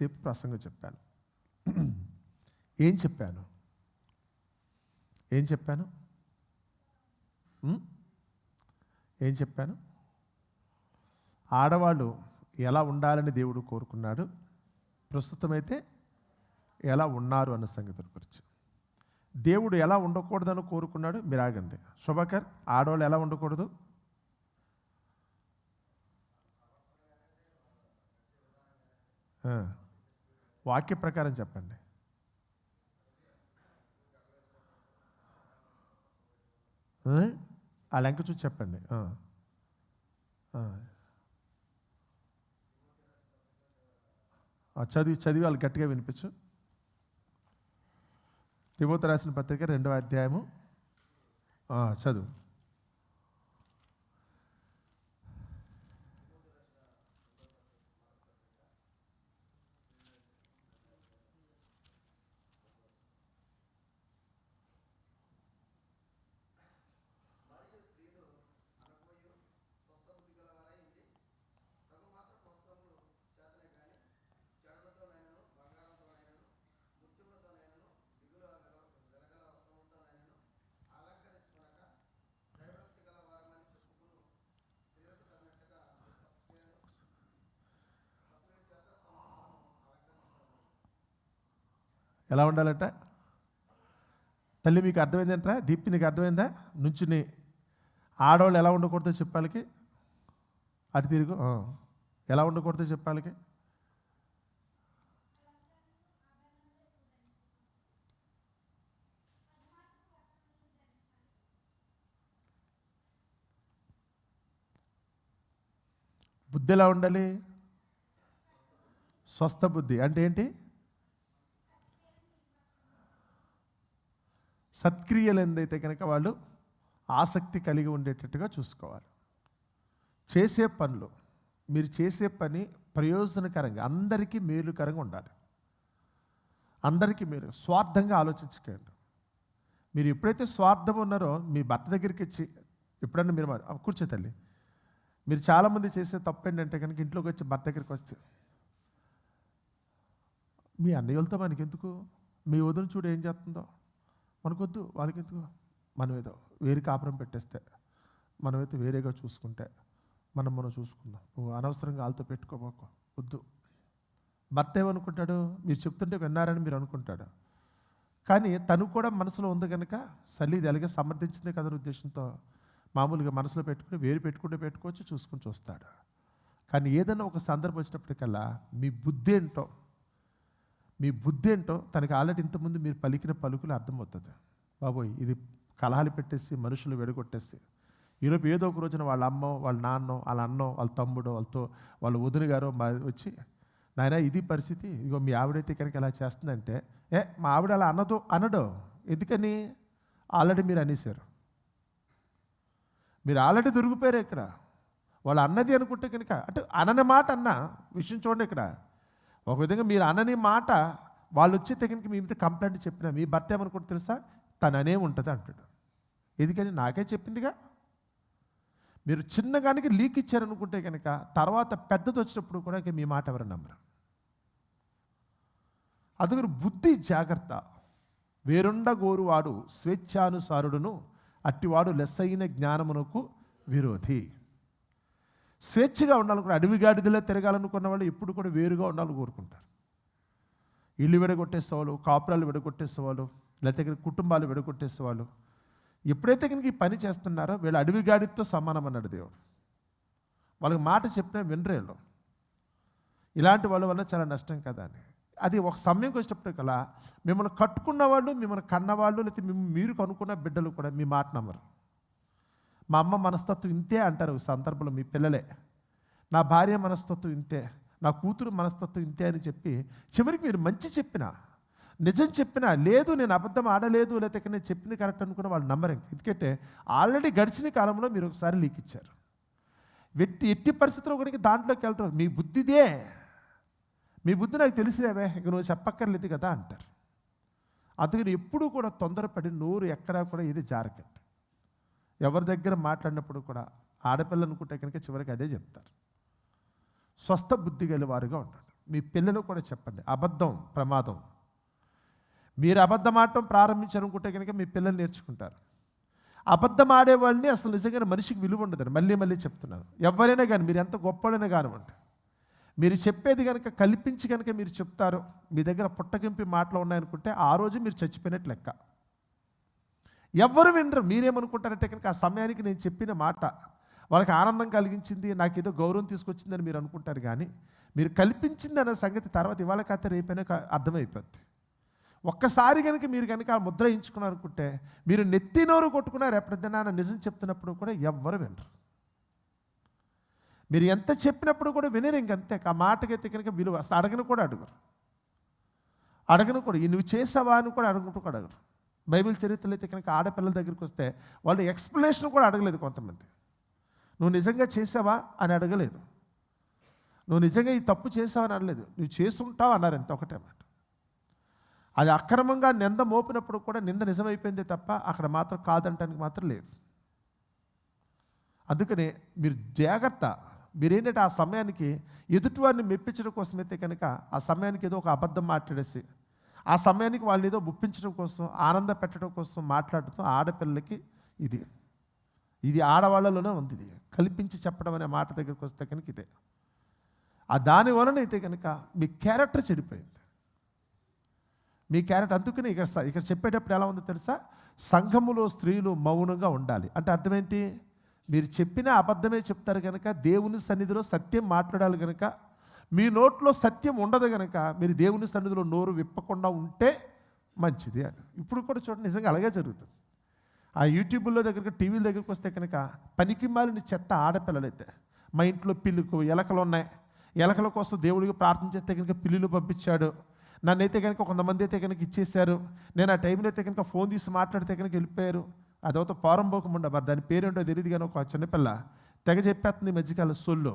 సేపు ప్రసంగం చెప్పాను. ఏం చెప్పాను? ఏం చెప్పాను? ఏం చెప్పాను? ఆడవాళ్ళు ఎలా ఉండాలని దేవుడు కోరుకున్నాడు, ప్రస్తుతమైతే ఎలా ఉన్నారు అన్న సంగతి గురించి. దేవుడు ఎలా ఉండకూడదని కోరుకున్నాడు. మీరు ఆగండి. శుభకర్, ఆడవాళ్ళు ఎలా ఉండకూడదు? వాక్య ప్రకారం చెప్పండి. ఆ లెంక చూసి చెప్పండి. చదివి వాళ్ళు గట్టిగా వినిపించు. తిమోతి రాసిన పత్రిక 2వ అధ్యాయము చదువు. ఎలా ఉండాలట? తల్లి మీకు అర్థమైందంటరా? దీప్తి నీకు అర్థమైందా? నుంచుని ఆడవాళ్ళు ఎలా ఉండకూడదో చెప్పాలికి. అటు తిరుగు. ఎలా ఉండకూడదో చెప్పాలికి. బుద్ధి ఎలా ఉండాలి? స్వస్థ బుద్ధి అంటే ఏంటి? సత్క్రియలు ఎందైతే కనుక వాళ్ళు ఆసక్తి కలిగి ఉండేటట్టుగా చూసుకోవాలి. చేసే పనులు, మీరు చేసే పని ప్రయోజనకరంగా, అందరికీ మేలుకరంగా ఉండాలి. అందరికీ మీరు స్వార్థంగా ఆలోచించకండి. మీరు ఎప్పుడైతే స్వార్థం ఉన్నారో మీ భర్త దగ్గరికి ఇచ్చి ఎప్పుడన్నా మీరు కూర్చో తల్లి. మీరు చాలామంది చేసే తప్పు ఏంటంటే కనుక ఇంట్లోకి వచ్చి భర్త దగ్గరికి వస్తే, మీ అన్నయ్యలతో మనకెందుకు, మీ వదిన చూడు ఏం చేస్తుందో, మనకొద్దు, వాళ్ళకి ఎందుకు, మనం ఏదో వేరే కాపురం పెట్టేస్తే, మనమైతే వేరేగా చూసుకుంటే మనం చూసుకుందాం, నువ్వు అనవసరంగా వాళ్ళతో పెట్టుకోబోకు, వద్దు. భర్త ఏమనుకుంటాడు? మీరు చెప్తుంటే విన్నారని మీరు అనుకుంటాడు. కానీ తను కూడా మనసులో ఉంది కనుక సల్లి ఇది ఎలాగే సమర్థించిందే కదా ఉద్దేశంతో మామూలుగా మనసులో పెట్టుకుని వేరు పెట్టుకోవచ్చు, చూసుకుని చూస్తాడు. కానీ ఏదైనా ఒక సందర్భం వచ్చినప్పటికల్లా మీ బుద్ధి ఏంటో తనకి ఆల్రెడీ ఇంతకుముందు మీరు పలికిన పలుకులు అర్థమవుతుంది. బాబోయ్, ఇది కలహాలు పెట్టేసి మనుషులు వెడగొట్టేసి ఈలోపు ఏదో ఒక రోజున వాళ్ళ అమ్మో, వాళ్ళ నాన్నో, వాళ్ళ అన్నో, వాళ్ళ తమ్ముడో, వాళ్ళ వదిన గారో వచ్చి, నాయన ఇది పరిస్థితి, ఇగో మీ ఆవిడైతే కనుక ఎలా చేస్తుందంటే, మా ఆవిడ అలా అనడో. ఎందుకని? ఆల్రెడీ మీరు అనేశారు. మీరు ఆల్రెడీ దొరికిపోయారు. ఇక్కడ వాళ్ళు అన్నది అనుకుంటే కనుక, అంటే అనని మాట అన్న విషయం చూడండి. ఇక్కడ ఒక విధంగా మీరు అనని మాట వాళ్ళు వచ్చి కనుక మీ మీద కంప్లైంట్ చెప్పినా మీ భర్త ఏమనుకుంటే తెలుసా, తననే ఉంటుంది అంటాడు. ఎందుకని? నాకే చెప్పిందిగా. మీరు చిన్నగానికి లీక్ ఇచ్చారనుకుంటే కనుక తర్వాత పెద్దది వచ్చినప్పుడు కూడా ఇక మీ మాట ఎవరు నమ్మరు. అందుకని బుద్ధి జాగ్రత్త. వేరుండ గోరువాడు స్వేచ్ఛానుసారుడును, అట్టివాడు లెస్సైన జ్ఞానమునకు విరోధి. స్వేచ్ఛగా ఉండాలనుకున్న, అడవిగాడిదలో తిరగాలనుకున్న వాళ్ళు ఎప్పుడు కూడా వేరుగా ఉండాలని కోరుకుంటారు. ఇల్లు విడగొట్టేసేవాళ్ళు, కాపురాలు విడగొట్టేసేవాళ్ళు, లేకపోతే కుటుంబాలు విడగొట్టేసేవాళ్ళు ఎప్పుడైతే కనుక ఈ పని చేస్తున్నారో వీళ్ళు అడవిగాడితో సమానం అన్నాడు దేవుడు. వాళ్ళకి మాట చెప్పినా వినరేళ్ళు. ఇలాంటి వాళ్ళ వల్ల చాలా నష్టం కదా అని. అది ఒక సమయంకి వచ్చేటప్పటికల్లా మిమ్మల్ని కట్టుకున్న వాళ్ళు, మిమ్మల్ని కన్నవాళ్ళు, లేకపోతే మీరు కనుక్కున్న బిడ్డలు కూడా మీ మాట నమ్మరు. మా అమ్మ మనస్తత్వం ఇంతే అంటారు సందర్భంలో మీ పిల్లలే. నా భార్య మనస్తత్వం ఇంతే, నా కూతురు మనస్తత్వం ఇంతే అని చెప్పి చివరికి మీరు మంచి చెప్పినా, నిజం చెప్పినా, లేదు నేను అబద్ధం ఆడలేదు, లేకపోతే నేను చెప్పింది కరెక్ట్ అనుకున్న వాళ్ళు నమ్మరు. ఎందుకంటే ఆల్రెడీ గడిచిన కాలంలో మీరు ఒకసారి లీక్ ఇచ్చారు. ఎట్టి పరిస్థితుల్లో కూడా దాంట్లోకి వెళ్తారు. మీ బుద్ధిదే, మీ బుద్ధి నాకు తెలిసిలేవే, ఇక నువ్వు చెప్పక్కర్లేదు కదా అంటారు. అందుకని ఎప్పుడూ కూడా తొందరపడి నోరు ఎక్కడా కూడా ఇది జారకండి. ఎవరి దగ్గర మాట్లాడినప్పుడు కూడా ఆడపిల్ల అనుకుంటే కనుక చివరికి అదే చెప్తారు. స్వస్థ బుద్ధి గల వారుగా ఉండండి. మీ పిల్లలు కూడా చెప్పండి. అబద్ధం ప్రమాదం. మీరు అబద్ధం ఆడటం ప్రారంభించారనుకుంటే కనుక మీ పిల్లలు నేర్చుకుంటారు. అబద్ధం ఆడేవాళ్ళని అసలు నిజంగానే మనిషికి విలువ ఉండదని మళ్ళీ మళ్ళీ చెప్తున్నాను. ఎవరైనా కానీ మీరు ఎంత గొప్పవాళ్ళైనా కానివ్వండి, మీరు చెప్పేది కనుక కల్పించి కనుక మీరు చెప్తారో, మీ దగ్గర పుట్టగింపి మాటలు ఉన్నాయనుకుంటే ఆ రోజు మీరు చచ్చిపోయినట్లు లెక్క. ఎవరు వినరు. మీరేమనుకుంటారంటే కనుక ఆ సమయానికి నేను చెప్పిన మాట వాళ్ళకి ఆనందం కలిగించింది, నాకు ఏదో గౌరవం తీసుకొచ్చిందని మీరు అనుకుంటారు. కానీ మీరు కల్పించింది అన్న సంగతి తర్వాత ఇవాళ కథ రేపైనా అర్థమైపోద్ది. ఒక్కసారి కనుక మీరు కనుక ఆ ముద్ర వేయించుకున్నారనుకుంటే మీరు నెత్తినోరు కొట్టుకున్నారు. ఎప్పుడైనా నిజం చెప్తున్నప్పుడు కూడా ఎవ్వరు వినరు. మీరు ఎంత చెప్పినప్పుడు కూడా వినరు. ఇంకంతే. ఆ మాటకైతే కనుక విలువ అసలు అడగను కూడా నువ్వు చేసావా అని కూడా అడుగుతూ కూడా అడగరు. బైబిల్ చరిత్రలో అయితే కనుక ఆడపిల్లల దగ్గరికి వస్తే వాళ్ళు ఎక్స్ప్లెనేషన్ కూడా అడగలేదు. కొంతమంది నువ్వు నిజంగా చేసావా అని అడగలేదు. నువ్వు నిజంగా ఈ తప్పు చేసావా అని అడగలేదు. నువ్వు చేసుంటావు అన్నారు. ఎంత ఒకటే మాట. అది అక్రమంగా నింద మోపినప్పుడు కూడా నింద నిజమైపోయిందే తప్ప అక్కడ మాత్రం కాదంటానికి మాత్రం లేదు. అందుకనే మీరు జాగ్రత్త. మీరేంటంటే ఆ సమయానికి ఎదుటివారిని మెప్పించడం కోసమైతే కనుక ఆ సమయానికి ఏదో ఒక అబద్ధం మాట్లాడేసి ఆ సమయానికి వాళ్ళని ఏదో ముప్పించడం కోసం ఆనంద పెట్టడం కోసం మాట్లాడుతూ ఆడపిల్లలకి ఇది ఆడవాళ్ళలోనే ఉంది. ఇది కల్పించి చెప్పడం అనే మాట దగ్గరికి వస్తే కనుక ఇదే. ఆ దాని వలన అయితే కనుక మీ క్యారెక్టర్ చెడిపోయింది. మీ క్యారెక్టర్. అందుకని ఇక్కడ చెప్పేటప్పుడు ఎలా ఉందో తెలుసా? సంఘములో స్త్రీలు మౌనంగా ఉండాలి అంటే అర్థం ఏంటి? మీరు చెప్పిన అబద్ధమే చెప్తారు కనుక దేవుని సన్నిధిలో సత్యం మాట్లాడాలి కనుక మీ నోట్లో సత్యం ఉండదు కనుక మీరు దేవుని సన్నిధిలో నోరు విప్పకుండా ఉంటే మంచిది అని. ఇప్పుడు కూడా చూడండి, నిజంగా అలాగే జరుగుతుంది. ఆ యూట్యూబ్లో దగ్గరికి టీవీల దగ్గరికి వస్తే కనుక పనికి మాలిన చెత్త ఆడపిల్లలైతే మా ఇంట్లో ఎలకలు ఉన్నాయి, ఎలకల కోసం దేవుడికి ప్రార్థన చేస్తే కనుక పిల్లులు పంపించాడు, నన్నైతే కనుక కొంతమంది అయితే కనుక ఇచ్చేశారు, నేను ఆ టైంలో అయితే కనుక ఫోన్ తీసి మాట్లాడితే కనుక వెళ్ళిపోయారు, అదవుతా పోరంబోకముండ మరి దాని పేరేంటో తెలియదు కానీ ఒక చిన్నపిల్ల తెగ చెప్పేస్తుంది ఈ మధ్యకాలం సొల్లు.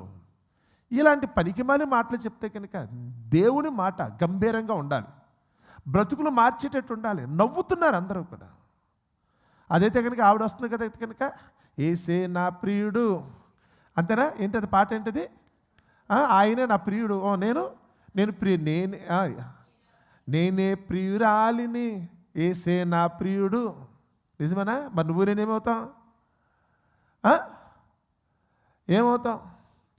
ఇలాంటి పనికిమాలి మాటలు చెప్తే కనుక దేవుని మాట గంభీరంగా ఉండాలి, బ్రతుకులు మార్చేటట్టు ఉండాలి. నవ్వుతున్నారు అందరూ కూడా. అదైతే కనుక ఆవిడ వస్తుంది కదా అయితే కనుక ఏసే నా ప్రియుడు అంతేనా ఏంటది పాట ఏంటది? ఆయనే నా ప్రియుడు, నేనే ప్రియురాలిని, ఏసే నా ప్రియుడు. నిజమేనా? మరి నువ్వు నేనేమవుతాం? ఏమవుతాం?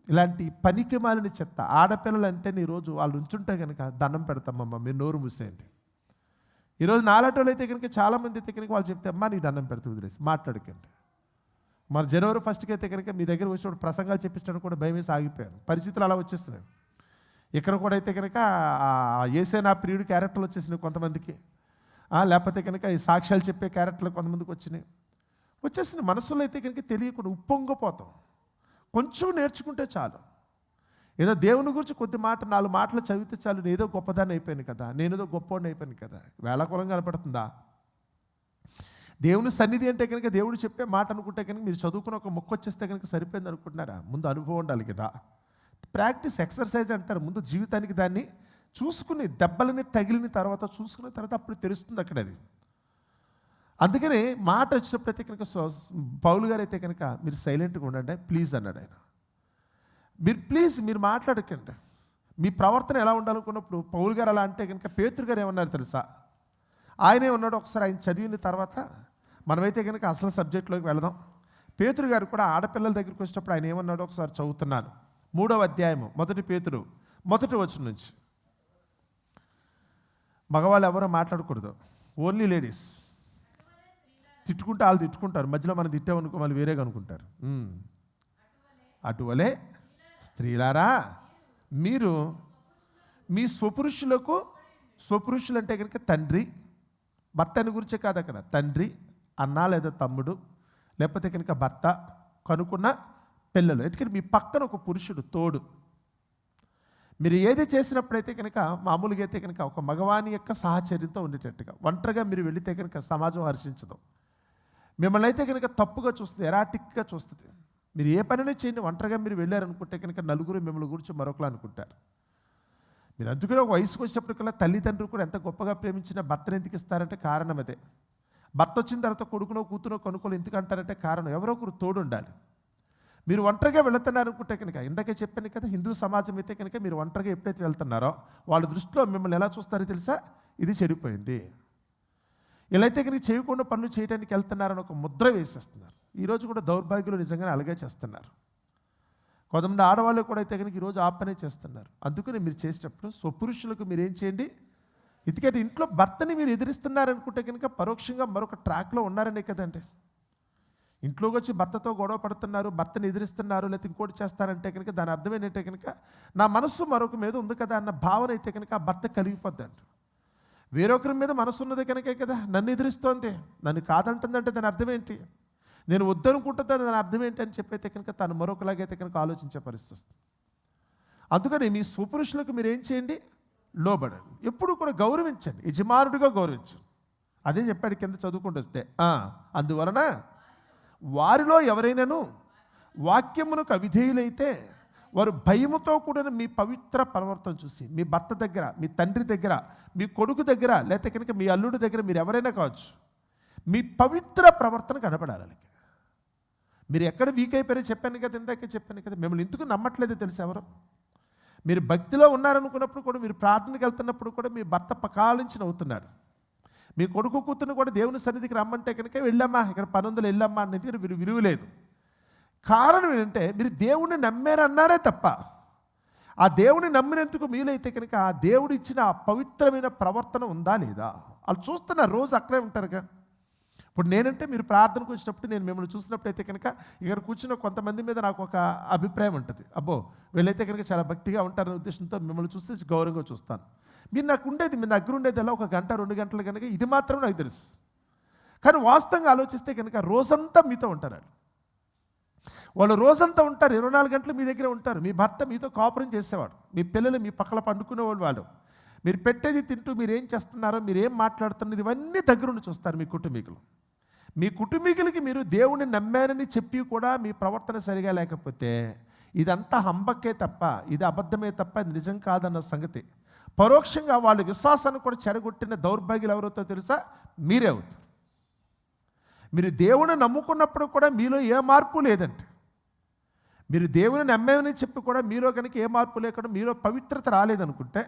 ఇలాంటి పనికి మాలిన చెత్త ఆడపిల్లలు అంటే ఈరోజు వాళ్ళు ఉంచుంటే కనుక దండం పెడతామమ్మా మీరు నోరు మూసేయండి. ఈరోజు నాలాటోళ్ళు అయితే కనుక చాలామంది అయితే కనుక వాళ్ళు చెప్తే అమ్మా నీకు దండం పెడుతూ వదిలేసి మాట్లాడకండి. మన జనవరి 1కి అయితే కనుక మీ దగ్గర వచ్చినప్పుడు ప్రసంగాలు చెప్పించడానికి కూడా భయం వేసి ఆగిపోయాను. పరిస్థితులు అలా వచ్చేస్తున్నాయి. ఇక్కడ కూడా అయితే కనుక ఏసే నా ప్రియుడు క్యారెక్టర్లు వచ్చేసినాయి కొంతమందికి, లేకపోతే కనుక ఈ సాక్ష్యాలు చెప్పే క్యారెక్టర్లు కొంతమందికి వచ్చేసినాయి. మనసులో అయితే కనుక తెలియకుండా ఉప్పొంగిపోతాం. కొంచెం నేర్చుకుంటే చాలు. ఏదో దేవుని గురించి కొద్ది మాట 4 మాటలు చదివితే చాలు, నేనేదో గొప్పదాన్ని అయిపోయాను కదా, నేనేదో గొప్పవాడిని అయిపోయాను కదా. వేళాకులం కనపడుతుందా? దేవుని సన్నిధి అంటే కనుక దేవుడు చెప్పే మాట అనుకుంటే కనుక మీరు చదువుకుని ఒక మొక్క వచ్చేస్తే కనుక సరిపోయింది అనుకుంటున్నారా? ముందు అనుభవం ఉండాలి కదా. ప్రాక్టీస్ ఎక్సర్సైజ్ అంటారు. ముందు జీవితానికి దాన్ని చూసుకుని దెబ్బలని తగిలిన తర్వాత చూసుకున్న తర్వాత అప్పుడు తెలుస్తుంది అక్కడ అది. అందుకని మాట వచ్చినప్పుడైతే కనుక పౌలు గారు అయితే కనుక మీరు సైలెంట్గా ఉండండి ప్లీజ్ అన్నాడు ఆయన. మీరు మాట్లాడకండి. మీ ప్రవర్తన ఎలా ఉండాలనుకున్నప్పుడు పౌలు గారు అలా అంటే కనుక పేతురు గారు ఏమన్నారు తెలుసా? ఆయనే ఉన్నాడు. ఒకసారి ఆయన చదివిన తర్వాత మనమైతే కనుక అసలు సబ్జెక్టులోకి వెళదాం. పేతురు గారు కూడా ఆడపిల్లల దగ్గరికి వచ్చినప్పుడు ఆయన ఏమన్నాడో ఒకసారి చదువుతున్నాను. 3వ అధ్యాయము 1 పేతురు 1వ వచనం నుంచి. మగవాళ్ళు ఎవరో మాట్లాడకూడదు, ఓన్లీ లేడీస్. తిట్టుకుంటే వాళ్ళు తిట్టుకుంటారు, మధ్యలో మనం తిట్టామనుకో వాళ్ళు వేరేగా అనుకుంటారు. అటువలే స్త్రీలారా మీరు మీ స్వపురుషులు అంటే కనుక తండ్రి, భర్తని గురించే కాదు అక్కడ, తండ్రి, అన్న లేదా తమ్ముడు, లేకపోతే కనుక భర్త, కనుక్కున్న పిల్లలు, ఎందుకంటే మీ పక్కన ఒక పురుషుడు తోడు. మీరు ఏది చేసినప్పుడైతే కనుక మామూలుగా అయితే కనుక ఒక మగవాని యొక్క సాహచర్యంతో ఉండేటట్టుగా, ఒంటరిగా మీరు వెళితే కనుక సమాజం హర్షించదు. మిమ్మల్ని అయితే కనుక తప్పుగా చూస్తుంది, ఎరాటిక్గా చూస్తుంది. మీరు ఏ పనినే చేయండి, ఒంటరిగా మీరు వెళ్ళారనుకుంటే కనుక నలుగురు మిమ్మల్ని గురించి మరొకలా అనుకుంటారు. మీరు అందుకనే ఒక వయసుకు వచ్చినప్పటికల్లా తల్లిదండ్రులు కూడా ఎంత గొప్పగా ప్రేమించిన భర్తను ఎందుకు ఇస్తారంటే కారణం అదే. భర్త వచ్చిన తర్వాత కొడుకునో కూతునో కనుక్కోలు ఎందుకు అంటారంటే కారణం ఎవరో ఒకరు తోడు ఉండాలి. మీరు ఒంటరిగా వెళుతున్నారు అనుకుంటే కనుక, ఇందాకే చెప్పాను కదా, హిందూ సమాజం అయితే కనుక మీరు ఒంటరిగా ఎప్పుడైతే వెళ్తున్నారో వాళ్ళ దృష్టిలో మిమ్మల్ని ఎలా చూస్తారో తెలుసా? ఇది చెడిపోయింది. ఇలా అయితే కనుక చేయకుండా పనులు చేయడానికి వెళ్తున్నారని ఒక ముద్ర వేసేస్తున్నారు. ఈరోజు కూడా దౌర్భాగ్యులు నిజంగానే అలాగే చేస్తున్నారు. కొంతమంది ఆడవాళ్ళు కూడా అయితే కనుక ఈరోజు ఆ పనే చేస్తున్నారు. అందుకని మీరు చేసేటప్పుడు స్వపురుషులకు మీరు ఏం చేయండి? ఎందుకంటే ఇంట్లో భర్తని మీరు ఎదిరిస్తున్నారనుకుంటే కనుక పరోక్షంగా మరొక ట్రాక్లో ఉన్నారనే కదండి. ఇంట్లోకి వచ్చి భర్తతో గొడవ పడుతున్నారు, భర్తని ఎదిరిస్తున్నారు, లేకపోతే ఇంకోటి చేస్తారంటే కనుక దాని అర్థం ఏంటంటే కనుక నా మనస్సు మరొక మీద ఉంది కదా అన్న భావన అయితే కనుక ఆ భర్త కలిగిపోద్దండి. వేరొకరి మీద మనసు ఉన్నది కనుకే కదా నన్ను ఎదిరిస్తోంది, నన్ను కాదంటుందంటే దాని అర్థం ఏంటి? నేను వద్దనుకుంటుందా దాని అర్థం ఏంటి అని చెప్పైతే కనుక తను మరొకలాగైతే కనుక ఆలోచించే పరిస్థితి వస్తుంది. అందుకని మీ స్వపురుషులకు మీరు ఏం చేయండి? లోబడండి. ఎప్పుడు కూడా గౌరవించండి, యజమానుడిగా గౌరవించండి. అదే చెప్పాడు కింద చదువుకుంటూ వస్తే, అందువలన వారిలో ఎవరైనాను వాక్యమునకు అవిధేయులైతే వారు భయముతో కూడిన మీ పవిత్ర ప్రవర్తన చూసి, మీ భర్త దగ్గర, మీ తండ్రి దగ్గర, మీ కొడుకు దగ్గర, లేకపోతే కనుక మీ అల్లుడి దగ్గర, మీరు ఎవరైనా కావచ్చు, మీ పవిత్ర ప్రవర్తన కనపడాలి. మీరు ఎక్కడ వీక్ అయిపోయారో చెప్పాను కదా, ఇందాకే చెప్పాను కదా. మిమ్మల్ని ఎందుకు నమ్మట్లేదో తెలుసు ఎవరు? మీరు భక్తిలో ఉన్నారనుకున్నప్పుడు కూడా, మీరు ప్రార్థనకి వెళ్తున్నప్పుడు కూడా మీ భర్త పకాలించి నవ్వుతున్నాడు. మీ కొడుకు కూతురు కూడా దేవుని సన్నిధికి రమ్మంటే కనుక వెళ్ళమ్మా, ఇక్కడ పనుందులు వెళ్ళమ్మా అనేది మీరు విలువలేదు. కారణం ఏంటంటే మీరు దేవుణ్ణి నమ్మారన్నారే తప్ప, ఆ దేవుని నమ్మినందుకు మీలైతే కనుక ఆ దేవుడు ఇచ్చిన ఆ పవిత్రమైన ప్రవర్తన ఉందా లేదా వాళ్ళు చూస్తున్నారు. రోజు అక్కడే ఉంటారుగా. ఇప్పుడు నేనంటే మీరు ప్రార్థనకు వచ్చినప్పుడు నేను మిమ్మల్ని చూసినప్పుడు అయితే కనుక ఇక్కడ కూర్చున్న కొంతమంది మీద నాకు ఒక అభిప్రాయం ఉంటుంది. అబ్బో వీళ్ళైతే కనుక చాలా భక్తిగా ఉంటారనే ఉద్దేశంతో మిమ్మల్ని చూసి గౌరవంగా చూస్తాను. మీరు నాకు ఉండేది, మీ దగ్గర ఉండేది అలా 1 గంట 2 గంటలు కనుక ఇది మాత్రం నాకు తెలుసు. కానీ వాస్తవంగా ఆలోచిస్తే కనుక రోజంతా మీతో ఉంటారు. వాళ్ళు రోజంతా ఉంటారు, 24 గంటలు మీ దగ్గరే ఉంటారు. మీ భర్త మీతో కాపురం చేసేవాడు, మీ పిల్లలు మీ పక్కల పండుకునేవాళ్ళు. వాళ్ళు మీరు పెట్టేది తింటూ మీరు ఏం చేస్తున్నారో, మీరు ఏం మాట్లాడుతున్నారు, ఇవన్నీ దగ్గరుండి చూస్తారు మీ కుటుంబీకులు. మీ కుటుంబీకులకి మీరు దేవుణ్ణి నమ్మారని చెప్పి కూడా మీ ప్రవర్తన సరిగా లేకపోతే ఇదంతా హంబక్కే తప్ప, ఇది అబద్ధమే తప్ప, ఇది నిజం కాదన్న సంగతి పరోక్షంగా వాళ్ళ విశ్వాసాన్ని కూడా చెడగొట్టిన దౌర్భాగ్యులు ఎవరైతే తెలుసా? మీరే అవుతారు. మీరు దేవుని నమ్ముకున్నప్పుడు కూడా మీలో ఏ మార్పు లేదంటే, మీరు దేవుని నమ్మేమని చెప్పి కూడా మీలో కనుక ఏ మార్పు లేకుండా మీలో పవిత్రత రాలేదనుకుంటే,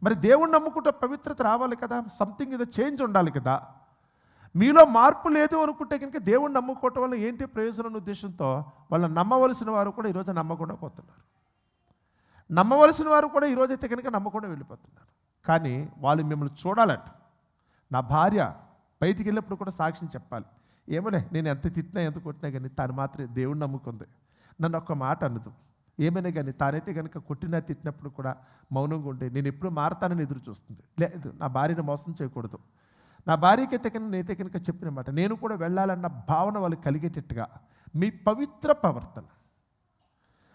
మరి దేవుని నమ్ముకుంటే పవిత్రత రావాలి కదా, సంథింగ్ ఏదో చేంజ్ ఉండాలి కదా. మీలో మార్పు లేదు అనుకుంటే కనుక దేవుణ్ణి నమ్ముకోవటం వల్ల ఏంటి ప్రయోజనం ఉద్దేశంతో వాళ్ళని నమ్మవలసిన వారు కూడా ఈరోజు నమ్మకుండా పోతున్నారు. నమ్మవలసిన వారు కూడా ఈరోజైతే కనుక నమ్మకుండా వెళ్ళిపోతున్నారు. కానీ వాళ్ళు మిమ్మల్ని చూడాలట. నా భార్య బయటికి వెళ్ళినప్పుడు కూడా సాక్ష్యం చెప్పాలి. ఏమోలే, నేను ఎంత తిట్టినా ఎంత కొట్టినా కానీ తాను మాత్రం దేవుణ్ణి నమ్ముకుంది, నన్ను ఒక్క మాట అనదు. ఏమైనా కానీ తానైతే కనుక కొట్టినా తిట్టినప్పుడు కూడా మౌనంగా ఉంటే నేను ఎప్పుడు మారతానని ఎదురు చూస్తుంది. లేదు, నా భార్యను మోసం చేయకూడదు, నా భార్యకి అయితే కనుక నేనైతే కనుక చెప్పిన మాట నేను కూడా వెళ్ళాలన్న భావన వాళ్ళకి కలిగేటట్టుగా మీ పవిత్ర ప్రవర్తన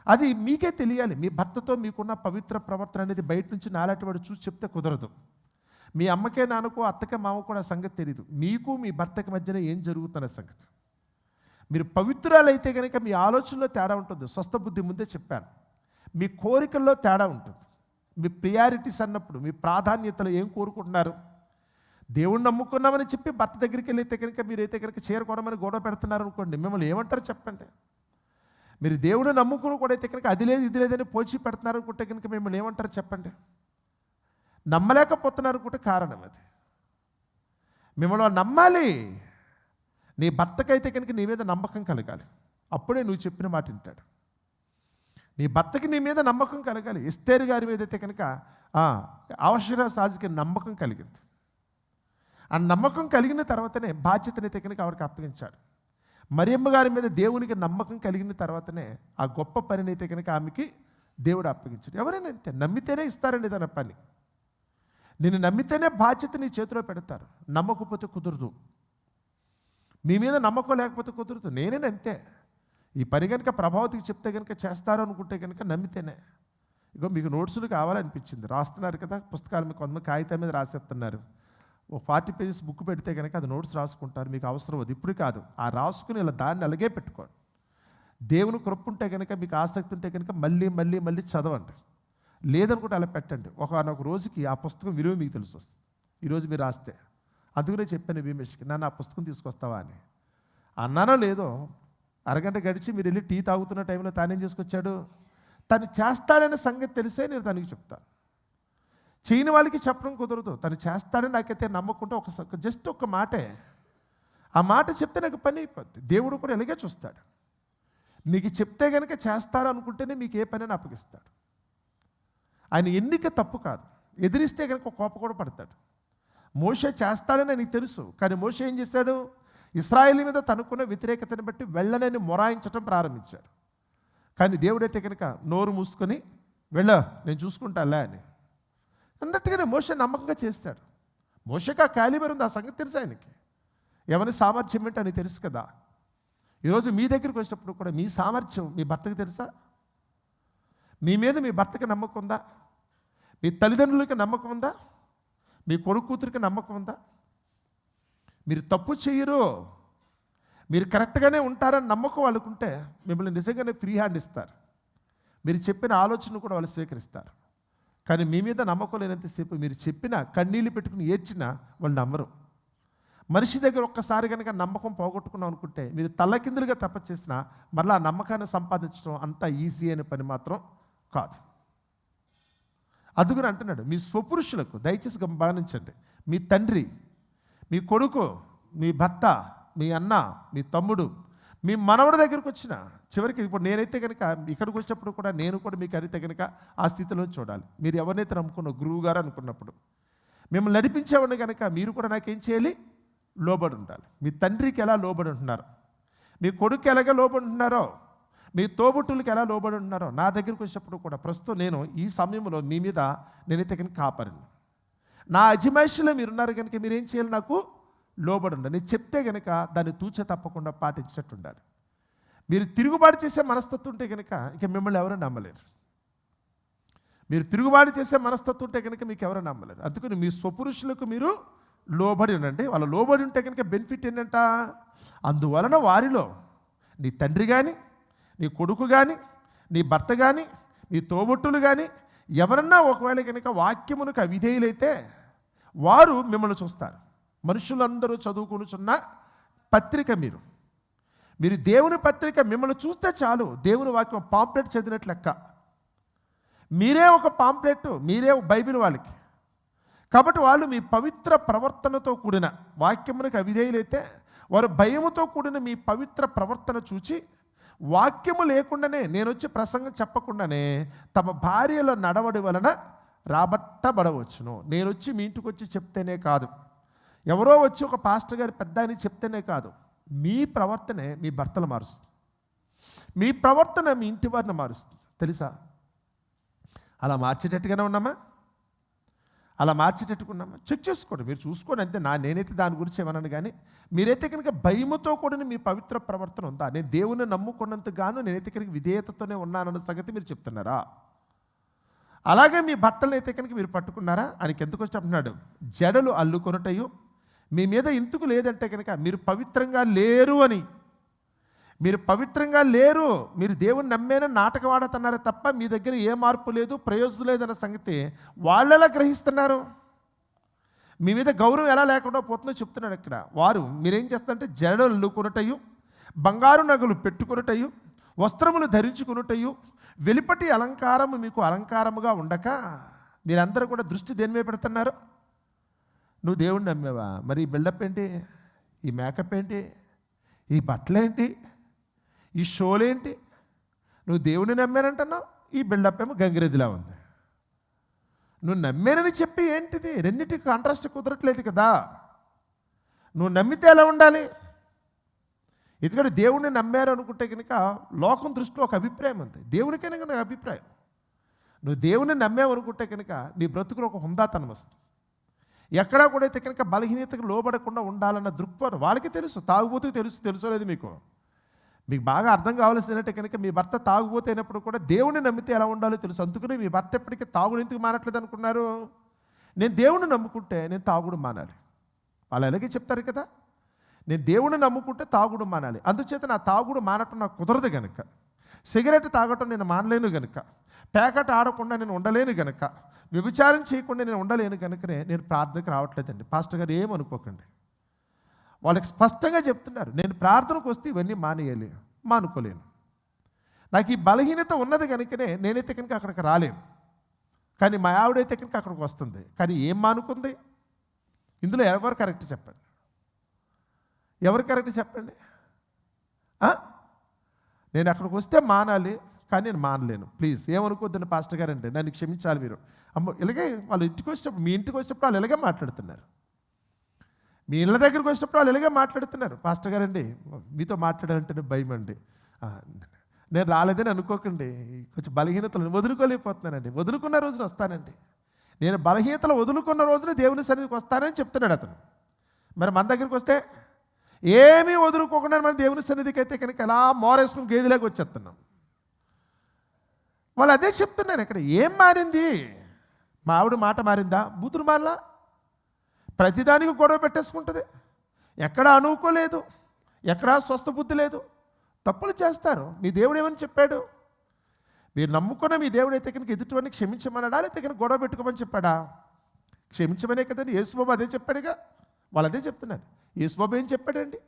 అది మీకే తెలియాలి. మీ భర్తతో మీకున్న పవిత్ర ప్రవర్తన అనేది బయట నుంచి నాలాంటి వాడు చూసి చెప్తే కుదరదు. మీ అమ్మకే నాన్నకో అత్తకే మామ కూడా సంగతి తెలియదు. మీకు మీ భర్తకి మధ్యన ఏం జరుగుతున్న సంగతి. మీరు పవిత్రాలైతే కనుక మీ ఆలోచనలో తేడా ఉంటుంది. స్వస్థ బుద్ధి ముందే చెప్పాను. మీ కోరికల్లో తేడా ఉంటుంది. మీ ప్రియారిటీస్ అన్నప్పుడు మీ ప్రాధాన్యతలు ఏం కోరుకుంటున్నారు? దేవుణ్ణి నమ్ముకున్నామని చెప్పి భర్త దగ్గరికి వెళ్ళైతే కనుక మీరైతే కనుక చేరుకోవడమని గొడవ పెడుతున్నారు అనుకోండి, మిమ్మల్ని ఏమంటారు చెప్పండి. మీరు దేవుని నమ్ముకుని కూడా అయితే కనుక అది లేదు ఇది లేదని పోచి పెడుతున్నారు అనుకుంటే కనుక మిమ్మల్ని ఏమంటారు చెప్పండి. నమ్మలేకపోతున్నారు అనుకుంటే కారణం అది. మిమ్మల్ని నమ్మాలి. నీ భర్తకైతే కనుక నీ మీద నమ్మకం కలగాలి, అప్పుడే నువ్వు చెప్పిన మాట వింటాడు. నీ భర్తకి నీ మీద నమ్మకం కలగాలి. ఎస్తేరు గారి మీద అయితే కనుక అవసరాజుకి నమ్మకం కలిగింది. ఆ నమ్మకం కలిగిన తర్వాతనే బాధ్యతనైతే కనుక ఆవిడకి అప్పగించాడు. మరియమ్మ గారి మీద దేవునికి నమ్మకం కలిగిన తర్వాతనే ఆ గొప్ప పనిని అయితే కనుక ఆమెకి దేవుడు అప్పగించాడు. ఎవరైనా అంతే, నమ్మితేనే ఇస్తారండి తన పని. నేను నమ్మితేనే బాధ్యత నీ చేతిలో పెడతారు, నమ్మకపోతే కుదరదు. మీ మీద నమ్మకం లేకపోతే కుదరదు. నేనేనంతే. ఈ పని కనుక ప్రభావతికి చెప్తే కనుక చేస్తారు అనుకుంటే కనుక నమ్మితేనే. ఇగో మీకు నోట్సులు కావాలనిపించింది, రాస్తున్నారు కదా పుస్తకాలు, మీకు కొంతమంది కాగితం మీద రాసేస్తున్నారు. ఓ 40 పేజెస్ బుక్ పెడితే కనుక అది నోట్స్ రాసుకుంటారు. మీకు అవసరం అది ఇప్పుడు కాదు, ఆ రాసుకుని ఇలా దాన్ని అలాగే పెట్టుకోండి. దేవుని కృప ఉంటే కనుక మీకు ఆసక్తి ఉంటే కనుక మళ్ళీ మళ్ళీ మళ్ళీ చదవండి. లేదనుకుంటే అలా పెట్టండి. ఒక రోజుకి ఆ పుస్తకం విలువ మీకు తెలిసి వస్తుంది. ఈరోజు మీరు రాస్తే. అందుకనే చెప్పాను భీమేష్కి, నన్ను ఆ పుస్తకం తీసుకొస్తావా అని. అన్నానో లేదో అరగంట గడిచి మీరు వెళ్ళి టీ తాగుతున్న టైంలో తానేం చేసుకొచ్చాడు? తను చేస్తాడనే సంగతి తెలిసే నేను తనకి చెప్తాను. చేయని వాళ్ళకి చెప్పడం కుదరదు. తను చేస్తాడని నాకైతే నమ్మకుంటే జస్ట్ ఒక మాటే, ఆ మాట చెప్తే నాకు పని అయిపోద్ది. దేవుడు కూడా ఇలాగే చూస్తాడు. మీకు చెప్తే కనుక చేస్తారు అనుకుంటేనే మీకు ఏ పని అప్పగిస్తాడు. ఆయన ఎన్నిక తప్పు కాదు. ఎదిరిస్తే కనుక కోప కూడా పడతాడు. మోషే చేస్తాడని నీకు తెలుసు, కానీ మోషే ఏం చేశాడు? ఇశ్రాయేలు మీద తనకున్న వ్యతిరేకతను బట్టి వెళ్ళనని మొరాయించడం ప్రారంభించాడు. కానీ దేవుడైతే కనుక నోరు మూసుకొని నేను చూసుకుంటాలే అని అన్నట్టుగానే మోషే నమ్మకంగా చేస్తాడు. మోషేకి ఆ క్యాలిబర్ ఉంది, ఆ సంగతి తెలుసు ఆయనకి. ఎవరి సామర్థ్యం ఏంటో అని తెలుసు కదా. ఈరోజు మీ దగ్గరికి వచ్చినప్పుడు కూడా మీ సామర్థ్యం మీ భర్తకి తెలుసా? మీ మీద మీ భర్తకి నమ్మకం ఉందా? మీ తల్లిదండ్రులకి నమ్మకం ఉందా? మీ కొడుకు కూతురికి నమ్మకం ఉందా? మీరు తప్పు చేయరు, మీరు కరెక్ట్గానే ఉంటారని నమ్మకం వాళ్ళకుంటే మిమ్మల్ని నిజంగానే ఫ్రీ హ్యాండ్ ఇస్తారు. మీరు చెప్పిన ఆలోచన కూడా వాళ్ళు స్వీకరిస్తారు. కానీ మీ మీద నమ్మకం లేనంతసేపు మీరు చెప్పిన కన్నీళ్ళు పెట్టుకుని ఏడ్చినా వాళ్ళు నమ్మరు. మనిషి దగ్గర ఒక్కసారి కనుక నమ్మకం పోగొట్టుకున్నాం అనుకుంటే మీరు తల్లకిందులుగా తప్ప చేసినా మళ్ళీ ఆ నమ్మకాన్ని సంపాదించడం అంత ఈజీ అనే పని మాత్రం కాదు. అందుకని అంటున్నాడు, మీ స్వపురుషులకు దయచేసి గమనించండి. మీ తండ్రి, మీ కొడుకు, మీ భర్త, మీ అన్న, మీ తమ్ముడు, మీ మనవడి దగ్గరికి వచ్చిన చివరికి ఇప్పుడు నేనైతే కనుక ఇక్కడికి వచ్చినప్పుడు కూడా నేను కూడా మీకు అడిగితే కనుక ఆ స్థితిలో చూడాలి. మీరు ఎవరినైతే నమ్ముకున్న గురువు గారు అనుకున్నప్పుడు మిమ్మల్ని నడిపించేవాడిని కనుక మీరు కూడా నాకేం చేయాలి? లోబడి ఉండాలి. మీ తండ్రికి ఎలా లోబడి ఉంటున్నారు, మీ కొడుకు ఎలాగ లోబడి ఉంటున్నారో, మీ తోబుట్టులకి ఎలా లోబడి ఉంటున్నారో నా దగ్గరికి వచ్చినప్పుడు కూడా ప్రస్తుతం నేను ఈ సమయంలో మీ మీద నేనైతే కనుక కాపరిని. నా అజమాయిషిలో మీరున్నారు కనుక మీరేం చేయాలి? నాకు లోబడి ఉండాలి. నేను చెప్తే కనుక దాన్ని తూచ తప్పకుండా పాటించినట్టు ఉండాలి. మీరు తిరుగుబాటు చేసే మనస్తత్వం ఉంటే కనుక ఇక మిమ్మల్ని ఎవరూ నమ్మలేరు. మీరు తిరుగుబాటు చేసే మనస్తత్వం ఉంటే కనుక మీకు ఎవరూ నమ్మలేరు. అందుకని మీ స్వపురుషులకు మీరు లోబడి ఉండండి. వాళ్ళు లోబడి ఉంటే కనుక బెనిఫిట్ ఏంటంట? అందువలన వారిలో నీ తండ్రి కానీ, నీ కొడుకు కానీ, నీ భర్త కానీ, నీ తోబుట్టులు కానీ ఎవరన్నా ఒకవేళ కనుక వాక్యమునకు అవిధేయులైతే వారు మిమ్మల్ని చూస్తారు. మనుషులందరూ చదువుకునుచున్న పత్రిక మీరు దేవుని పత్రిక మిమ్మల్ని చూస్తే చాలు. దేవుని వాక్యం పాంప్లెట్ చదివినట్లు లెక్క. మీరే ఒక పాంప్లెట్, మీరే బైబిల్ వాళ్ళకి. కాబట్టి వాళ్ళు మీ పవిత్ర ప్రవర్తనతో కూడిన వాక్యమునకు అవిధేయులైతే వారు భయముతో కూడిన మీ పవిత్ర ప్రవర్తన చూచి వాక్యము లేకుండానే నేను వచ్చి ప్రసంగం చెప్పకుండానే తమ భార్యల నడవడి వలన రాబట్టబడవచ్చును. నేను వచ్చి మీ ఇంటికి వచ్చి చెప్తేనే కాదు, ఎవరో వచ్చి ఒక పాస్టర్ గారి పెద్ద అని చెప్తేనే కాదు, మీ ప్రవర్తనే మీ భర్తలు మారుస్తుంది. మీ ప్రవర్తన మీ ఇంటి వారిని మారుస్తుంది. తెలుసా? అలా మార్చేటట్టుగానే ఉన్నామా? అలా మార్చేటట్టుకున్నామా? చెక్ చేసుకోండి, మీరు చూసుకోండి అంతే. నేనైతే దాని గురించి ఏమన్నాను, కానీ మీరైతే కనుక భయముతో కూడిన మీ పవిత్ర ప్రవర్తన ఉందా? నేను దేవుని నమ్ముకున్నంతగాను నేనైతే కనుక విధేయతతోనే ఉన్నానన్న సంగతి మీరు చెప్తున్నారా? అలాగే మీ భర్తలను అయితే కనుక మీరు పట్టుకున్నారా? ఆయనకి ఎందుకు చెప్తున్నాడు? జడలు అల్లుకొనుటయు మీ మీద ఇందుకు లేదంటే కనుక మీరు పవిత్రంగా లేరు అని. మీరు పవిత్రంగా లేరు, మీరు దేవుని నమ్మేన నాటకం ఆడుతున్నారు తప్ప మీ దగ్గర ఏ మార్పు లేదు, ప్రయోజనం లేదన్న సంగతి వాళ్ళు ఎలా గ్రహిస్తున్నారు? మీ మీద గౌరవం ఎలా లేకుండా పోతుందో చెప్తున్నాడు ఇక్కడ. వారు మీరేం చేస్తారంటే జడలు అల్లుకొనుటయు, బంగారు నగలు పెట్టుకొనుటయు, వస్త్రములు ధరించుకొనుటయు, వెలుపటి అలంకారము మీకు అలంకారముగా ఉండక మీరందరూ కూడా దృష్టి దేని మీద పెడుతున్నారు? నువ్వు దేవుణ్ణి నమ్మేవా? మరి ఈ బిల్డప్ ఏంటి, ఈ మేకప్ ఏంటి, ఈ బట్టలేంటి, ఈ షోలేంటి? నువ్వు దేవుని నమ్మానంటున్నావు, ఈ బిల్డప్ ఏమో గంగిరెద్దులా ఉంది. నువ్వు నమ్మానని చెప్పి ఏంటిది? రెండింటికి కాంట్రాస్ట్ కుదరట్లేదు కదా. నువ్వు నమ్మితే ఎలా ఉండాలి? ఎందుకంటే దేవుణ్ణి నమ్మారు అనుకుంటే కనుక లోకం దృష్టిలో ఒక అభిప్రాయం ఉంది, దేవునికైనా కనుక అభిప్రాయం. నువ్వు దేవుని నమ్మావు అనుకుంటే కనుక నీ బ్రతుకులో ఒక హుందాతనం వస్తుంది. ఎక్కడా కూడా అయితే కనుక బలహీనతకు లోబడకుండా ఉండాలన్న దృక్పథం వాళ్ళకి తెలుసు. తాగుబోతూ తెలుసో లేదు మీకు బాగా అర్థం కావాల్సిందంటే కనుక మీ భర్త తాగుబోతు అయినప్పుడు కూడా దేవుని నమ్మితే ఎలా ఉండాలో తెలుసు. అందుకని మీ భర్త ఎప్పటికీ తాగుడు ఎందుకు మానట్లేదు అనుకున్నారు? నేను దేవుని నమ్ముకుంటే నేను తాగుడు మానాలి. వాళ్ళు అలాగే చెప్తారు కదా, నేను దేవుని నమ్ముకుంటే తాగుడు మానాలి. అందుచేత నా తాగుడు మానటం నాకు కుదరదు గనుక, సిగరెట్ తాగటం నేను మానలేను గనుక, ప్యాకెట్ ఆడకుండా నేను ఉండలేను గనుక, వ్యభిచారం చేయకుండా నేను ఉండలేను కనుకనే నేను ప్రార్థనకు రావట్లేదండి. పాస్టర్ గారు ఏమనుకోకండి, వాళ్ళకి స్పష్టంగా చెప్తున్నారు. నేను ప్రార్థనకు వస్తే ఇవన్నీ మానేయాలి. మానుకోలేను. నాకు ఈ బలహీనత ఉన్నది కనుకనే నేనైతే కనుక అక్కడికి రాలేను. కానీ మా ఆవిడైతే కనుక అక్కడికి వస్తుంది. కానీ ఏం మానుకుంది? ఇందులో ఎవరు కరెక్ట్ చెప్పండి? ఎవరు కరెక్ట్ చెప్పండి? నేను అక్కడికి వస్తే మానాలి, కానీ నేను మానలేను. ప్లీజ్ ఏమనుకోద్దండి పాస్టర్ గారు అంటే, నన్ను క్షమించాలి మీరు. అమ్మో ఇలాగే వాళ్ళు ఇంటికి వచ్చేటప్పుడు, మీ ఇంటికి వచ్చేటప్పుడు వాళ్ళు ఇలాగే మాట్లాడుతున్నారు. మీ ఇళ్ళ దగ్గరికి వచ్చేటప్పుడు వాళ్ళు ఇలాగే మాట్లాడుతున్నారు. పాస్టర్ గారండి మీతో మాట్లాడాలంటే భయం అండి. నేను రాలేదని అనుకోకండి, కొంచెం బలహీనతలు వదులుకోలేకపోతున్నానండి. వదులుకున్న రోజున వస్తానండి. నేను బలహీనతలు వదులుకున్న రోజున దేవుని సన్నిధికి వస్తానని చెప్తున్నాడు అతను. మరి మన దగ్గరికి వస్తే ఏమీ వదులుకోకుండా మన దేవుని సన్నిధికి అయితే కనుక ఎలా మోరేసుకుని గేదెలాగా వచ్చేస్తున్నాం. వాళ్ళు అదే చెప్తున్నారు. ఇక్కడ ఏం మారింది? మా ఆవిడ మాట మారిందా? బూతులు మారలా? ప్రతిదానికి గొడవ పెట్టేసుకుంటుంది. ఎక్కడా అనుకోలేదు, ఎక్కడా స్వస్థ బుద్ధి లేదు, తప్పులు చేస్తారు. మీ దేవుడు ఏమని చెప్పాడు? మీరు నమ్ముకున్న మీ దేవుడు అయితే కనుక ఎదుటివాడిని క్షమించమన్నాడా, లేకపోతే కనుక గొడవ పెట్టుకోమని చెప్పాడా? క్షమించమనే కదండి. యేసుబాబు అదే చెప్పాడుగా. వాళ్ళు అదే చెప్తున్నారు. యేసుబాబు ఏం చెప్పాడండి?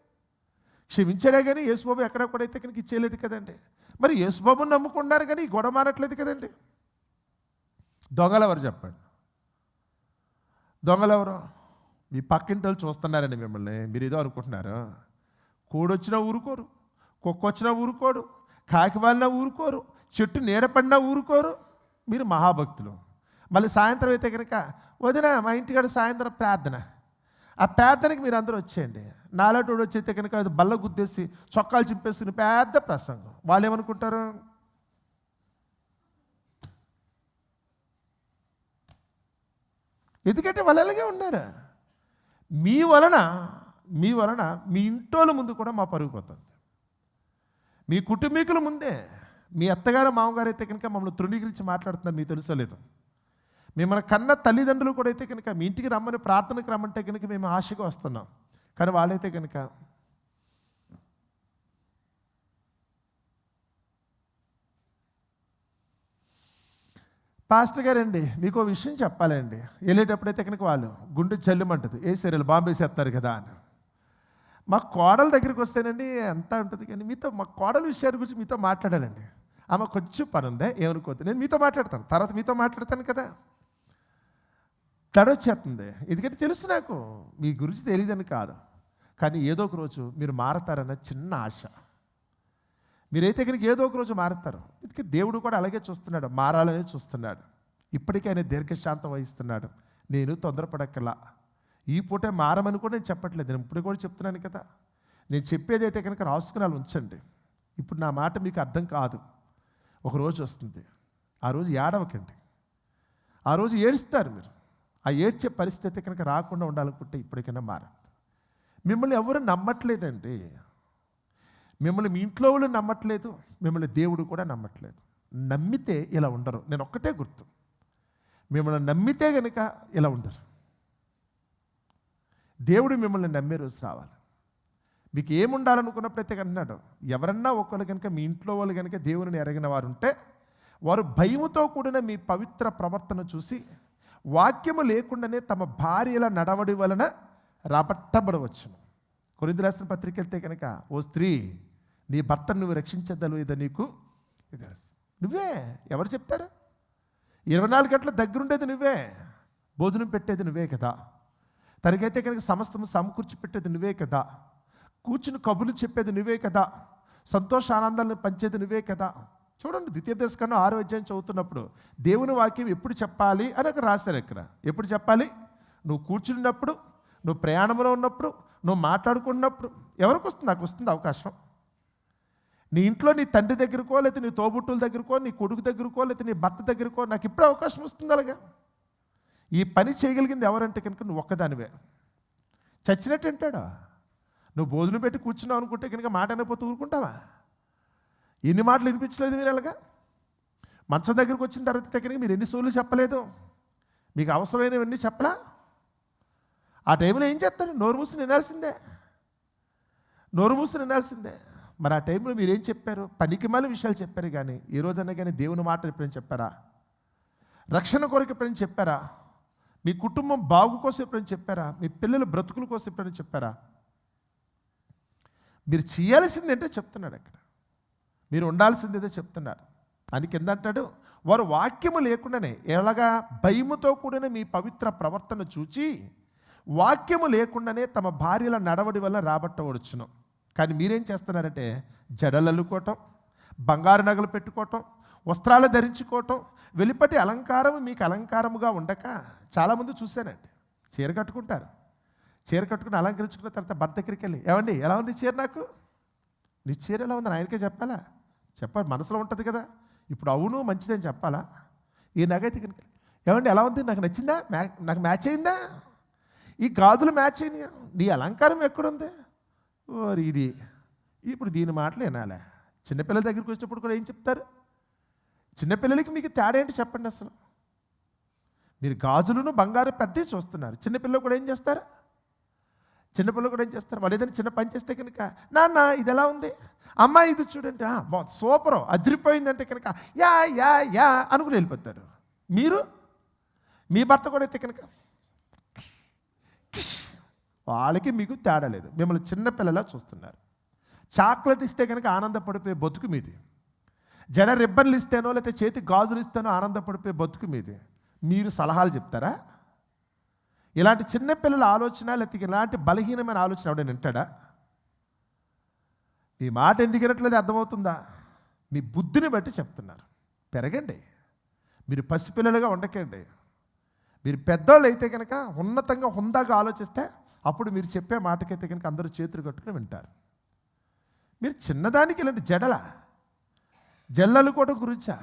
క్షమించాడే కానీ యేసుబాబు ఎక్కడ కూడా అయితే కనుక ఇచ్చేయలేదు కదండి. మరి యేసుబాబుని నమ్ముకున్నారు కానీ ఈ గొడవ మానట్లేదు కదండి. దొంగలు ఎవరు చెప్పండి? దొంగలు ఎవరు? మీ పక్కింటి వాళ్ళు చూస్తున్నారండి మిమ్మల్ని. మీరు ఏదో అనుకుంటున్నారు. కోడొచ్చినా ఊరుకోరు, కుక్క వచ్చినా ఊరుకోడు, కాకి వాళ్ళినా ఊరుకోరు, చెట్టు నీడపడినా ఊరుకోరు. మీరు మహాభక్తులు. మళ్ళీ సాయంత్రం అయితే కనుక వదిన మా ఇంటికాడ సాయంత్రం ప్రార్థన. ఆ ప్రార్థనకి మీరు అందరూ వచ్చేయండి. నాలాటోడు వచ్చైతే కనుక అది బల్ల గుద్దేసి చొక్కాలు చింపేసుకుని పెద్ద ప్రసంగం. వాళ్ళు ఏమనుకుంటారు? ఎందుకంటే వాళ్ళు అలాగే ఉన్నారు. మీ వలన మీ ఇంటోళ్ళ ముందు కూడా మా పరుగు పోతుంది. మీ కుటుంబీకుల ముందే మీ అత్తగారు మామగారు అయితే కనుక మమ్మల్ని తృణీకరించి మాట్లాడుతున్నారు. మీకు తెలుసో లేదు? మిమ్మల్ని కన్న తల్లిదండ్రులు కూడా అయితే కనుక మీ ఇంటికి రమ్మని ప్రార్థనకు రమ్మంటే కనుక మేము ఆశగా వస్తున్నాం. కానీ వాళ్ళైతే కనుక పాస్టర్ గారండి మీకు విషయం చెప్పాలండి. వెళ్ళేటప్పుడైతే కనుక వాళ్ళు గుండె జల్లుమంటుంది. ఏ సీరియల్ బాంబే చేస్తున్నారు కదా అని. మా కోడల దగ్గరికి వస్తేనండి అంతా ఉంటుంది. కానీ మా కోడల విషయాల గురించి మీతో మాట్లాడాలండి. ఆమె కొంచెం పని ఉందే, ఏమనుకోద్దు, నేను మీతో మాట్లాడతాను, తర్వాత మీతో మాట్లాడతాను కదా. తడొచ్చేస్తుంది. ఎందుకంటే తెలుసు నాకు మీ గురించి తెలియదని కాదు, కానీ ఏదో ఒక రోజు మీరు మారతారన్న చిన్న ఆశ. మీరైతే కనుక ఏదో ఒక రోజు మారుతారు. ఎందుకంటే దేవుడు కూడా అలాగే చూస్తున్నాడు, మారాలని చూస్తున్నాడు. ఇప్పటికీ ఆయన దీర్ఘశాంతం వహిస్తున్నాడు. నేను తొందరపడక్కలా. ఈ పూటే మారమని కూడా నేను చెప్పట్లేదు. నేను ఇప్పుడు కూడా చెప్తున్నాను కదా. నేను చెప్పేది అయితే కనుక రాసుకుని అలా ఉంచండి. ఇప్పుడు నా మాట మీకు అర్థం కాదు. ఒక రోజు వస్తుంది, ఆ రోజు ఏడవకండి. ఆ రోజు ఏడుస్తారు మీరు. ఆ ఏడ్చే పరిస్థితి కనుక రాకుండా ఉండాలనుకుంటే ఇప్పటికైనా మారండి. మిమ్మల్ని ఎవరు నమ్మట్లేదండి. మిమ్మల్ని మీ ఇంట్లో వాళ్ళు నమ్మట్లేదు, మిమ్మల్ని దేవుడు కూడా నమ్మట్లేదు. నమ్మితే ఇలా ఉండరు. నేను ఒక్కటే గుర్తు, మిమ్మల్ని నమ్మితే కనుక ఇలా ఉండరు. దేవుడు మిమ్మల్ని నమ్మే రోజు రావాలి. మీకు ఏముండాలనుకున్నప్పుడైతే అంటున్నాడు, ఎవరన్నా ఒకళ్ళు కనుక మీ ఇంట్లో వాళ్ళు కనుక దేవుని ఎరగిన వారు ఉంటే వారు భయముతో కూడిన మీ పవిత్ర ప్రవర్తన చూసి వాక్యము లేకుండానే తమ భార్యల నడవడి వలన రాబట్టబడవచ్చును. కొరింథీ రాసిన పత్రిక వెళ్తే కనుక, ఓ స్త్రీ నీ భర్తను నువ్వు రక్షించగలవు, ఇది నీకు ఇది నువ్వే. ఎవరు చెప్తారు? 24 గంటల దగ్గరుండేది నువ్వే, భోజనం పెట్టేది నువ్వే కదా, తనకైతే కనుక సమస్తం సమకూర్చి పెట్టేది నువ్వే కదా, కూర్చుని కబుర్లు చెప్పేది నువ్వే కదా, సంతోష ఆనందాలను పంచేది నువ్వే కదా. చూడండి, ద్వితీయోపదేశకాండం 6వ అధ్యాయం చదువుతున్నప్పుడు దేవుని వాక్యం ఎప్పుడు చెప్పాలి అని అక్కడ రాశారు. ఇక్కడ ఎప్పుడు చెప్పాలి? నువ్వు కూర్చున్నప్పుడు, నువ్వు ప్రయాణంలో ఉన్నప్పుడు, నువ్వు మాట్లాడుకున్నప్పుడు. ఎవరికి వస్తుంది? నాకు వస్తుంది అవకాశం. నీ ఇంట్లో నీ తండ్రి దగ్గరకో, లేకపోతే నీ తోబుట్టుల దగ్గరకో, నీ కొడుకు దగ్గరకో, లేకపోతే నీ భర్త దగ్గరకో నాకు ఇప్పుడు అవకాశం వస్తుంది. అలాగా ఈ పని చేయగలిగింది ఎవరంటే కనుక నువ్వు ఒక్కదానివే. చచ్చినట్టు అంటాడా? నువ్వు భోజనం పెట్టి కూర్చున్నావు అనుకుంటే కనుక మాట అయిపోతూ ఊరుకుంటావా? ఎన్ని మాటలు వినిపించలేదు మీరు? అలాగా మంచం దగ్గరికి వచ్చిన తర్వాత కనుక మీరు ఎన్ని సోళ్ళు చెప్పలేదు? మీకు అవసరమైనవన్నీ చెప్పలా? ఆ టైంలో ఏం చేస్తారు? నోరు మూసి వినాల్సిందే, నోరు మూసి వినాల్సిందే. మరి ఆ టైంలో మీరేం చెప్పారు? పనికిమాల విషయాలు చెప్పారు. కానీ ఈ రోజన్నా కానీ దేవుని మాట ఎప్పుడైనా చెప్పారా? రక్షణ కొరకు ఎప్పుడైనా చెప్పారా? మీ కుటుంబం బాగు కోసం ఎప్పుడైనా చెప్పారా? మీ పిల్లల బ్రతుకుల కోసం ఎప్పుడైనా చెప్పారా? మీరు చేయాల్సింది ఏంటో చెప్తున్నాడు అక్కడ. మీరు ఉండాల్సిందేదో చెప్తున్నాడు. అని కింద అంటాడు, వారు వాక్యము లేకుండానే ఎలాగా భయముతో కూడిన మీ పవిత్ర ప్రవర్తన చూచి వాక్యము లేకుండానే తమ భార్యల నడవడి వల్ల రాబట్టవచ్చును. కానీ మీరేం చేస్తున్నారంటే జడలు అల్లుకోవటం, బంగారు నగలు పెట్టుకోవటం, వస్త్రాలు ధరించుకోవటం, వెలుపటి అలంకారం మీకు అలంకారముగా ఉండక చాలామంది చూశానండి. చీర కట్టుకుంటారు, చీర కట్టుకుని అలంకరించుకున్న తర్వాత భర్త దగ్గరికి వెళ్ళి, ఏమండి ఎలా ఉంది చీర, నాకు నీ చీర ఎలా ఉందని ఆయనకే చెప్పాలా? చెప్పాలి, మనసులో ఉంటుంది కదా. ఇప్పుడు అవును మంచిదని చెప్పాలా? ఈ నగైతే కనుక ఏమండి ఎలా ఉంది, నాకు నచ్చిందా, నాకు మ్యాచ్ అయిందా, ఈ గాజులు మ్యాచ్ అయినాయి, నీ అలంకారం ఎక్కడుంది, ఓరి ఇది. ఇప్పుడు దీని మాటలు వినాలే. చిన్నపిల్లల దగ్గరికి వచ్చినప్పుడు కూడా ఏం చెప్తారు? చిన్నపిల్లలకి మీకు తేడా ఏంటి చెప్పండి అసలు. మీరు గాజులను బంగారు పెద్దవి చూస్తున్నారు, చిన్నపిల్లలు కూడా ఏం చేస్తారు? చిన్నపిల్లలు కూడా ఏం చేస్తారు? వాళ్ళు ఏదైనా చిన్న పని చేస్తే కనుక, నాన్న ఇది ఎలా ఉంది, అమ్మ ఇది చూడండి బాగుంది, సూపరు, అదిరిపోయిందంటే కనుక యా యా యా అనుకుని వెళ్ళిపోతారు. మీరు మీ భర్త కూడా అయితే కనుక వాళ్ళకి మీకు తేడా లేదు. మిమ్మల్ని చిన్నపిల్లలా చూస్తున్నారు. చాక్లెట్ ఇస్తే కనుక ఆనందపడిపోయే బతుకు మీది. జడ రిబ్బన్లు ఇస్తేనో లేకపోతే చేతి గాజులు ఇస్తేనో ఆనందపడిపోయే బతుకు మీది. మీరు సలహాలు చెప్తారా? ఇలాంటి చిన్నపిల్లల ఆలోచన లేకపోతే ఇలాంటి బలహీనమైన ఆలోచన ఎవడైనా వింటాడా? మీ మాట ఎందుకు వినట్లేదు అర్థమవుతుందా? మీ బుద్ధిని బట్టి చెప్తున్నారు. పెరగండి, మీరు పసిపిల్లలుగా ఉండకండి. మీరు పెద్దవాళ్ళు అయితే కనుక ఉన్నతంగా హుందాగా ఆలోచిస్తే అప్పుడు మీరు చెప్పే మాటకైతే కనుక అందరూ చేతులు కట్టుకుని వింటారు. మీరు చిన్నదానికి ఇలాంటి జల్లలు కూడా గురించా,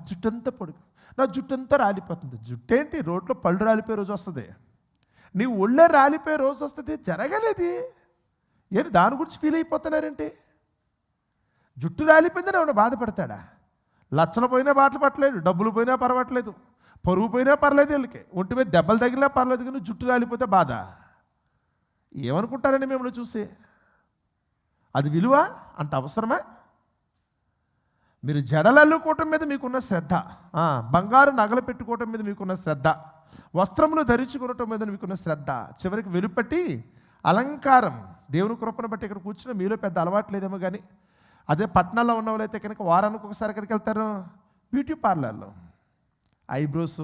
జుట్టంతా పొడుగు, నా జుట్టంతా రాలిపోతుంది. జుట్టేంటి, రోడ్లో పళ్ళు రాలిపోయే రోజు వస్తుంది, నీ ఒళ్ళే రాలిపోయే రోజు వస్తుంది. జరగలేదు ఏంటి, దాని గురించి ఫీల్ అయిపోతున్నారేంటి? జుట్టు రాలిపోయిందని ఏమన్నా బాధపడతాడా? లచ్చలు పోయినా బాటలు పట్టలేదు, డబ్బులు పోయినా పర్వాలేదు, పరువు పోయినా పర్లేదు, వీళ్ళకి ఒంటి మీద దెబ్బలు తగిలినా పర్లేదు, కానీ జుట్టు రాలిపోతే బాధ. ఏమనుకుంటారని మిమ్మల్ని చూసి? అది విలువ అంత అవసరమా? మీరు జడలు అల్లుకోవటం మీద మీకున్న శ్రద్ధ, బంగారు నగలు పెట్టుకోవటం మీద మీకున్న శ్రద్ధ, వస్త్రములు ధరించుకోవటం మీద మీకున్న శ్రద్ధ, చివరికి వెలుపట్టి అలంకారం. దేవుని కృపను బట్టి ఇక్కడ కూర్చున్న మీలో పెద్ద అలవాటు లేదేమో కానీ, అదే పట్టణాల్లో ఉన్న వాళ్ళైతే కనుక వారానికి ఒకసారి ఎక్కడికి వెళ్తారు? బ్యూటీ పార్లర్లో ఐబ్రోస్,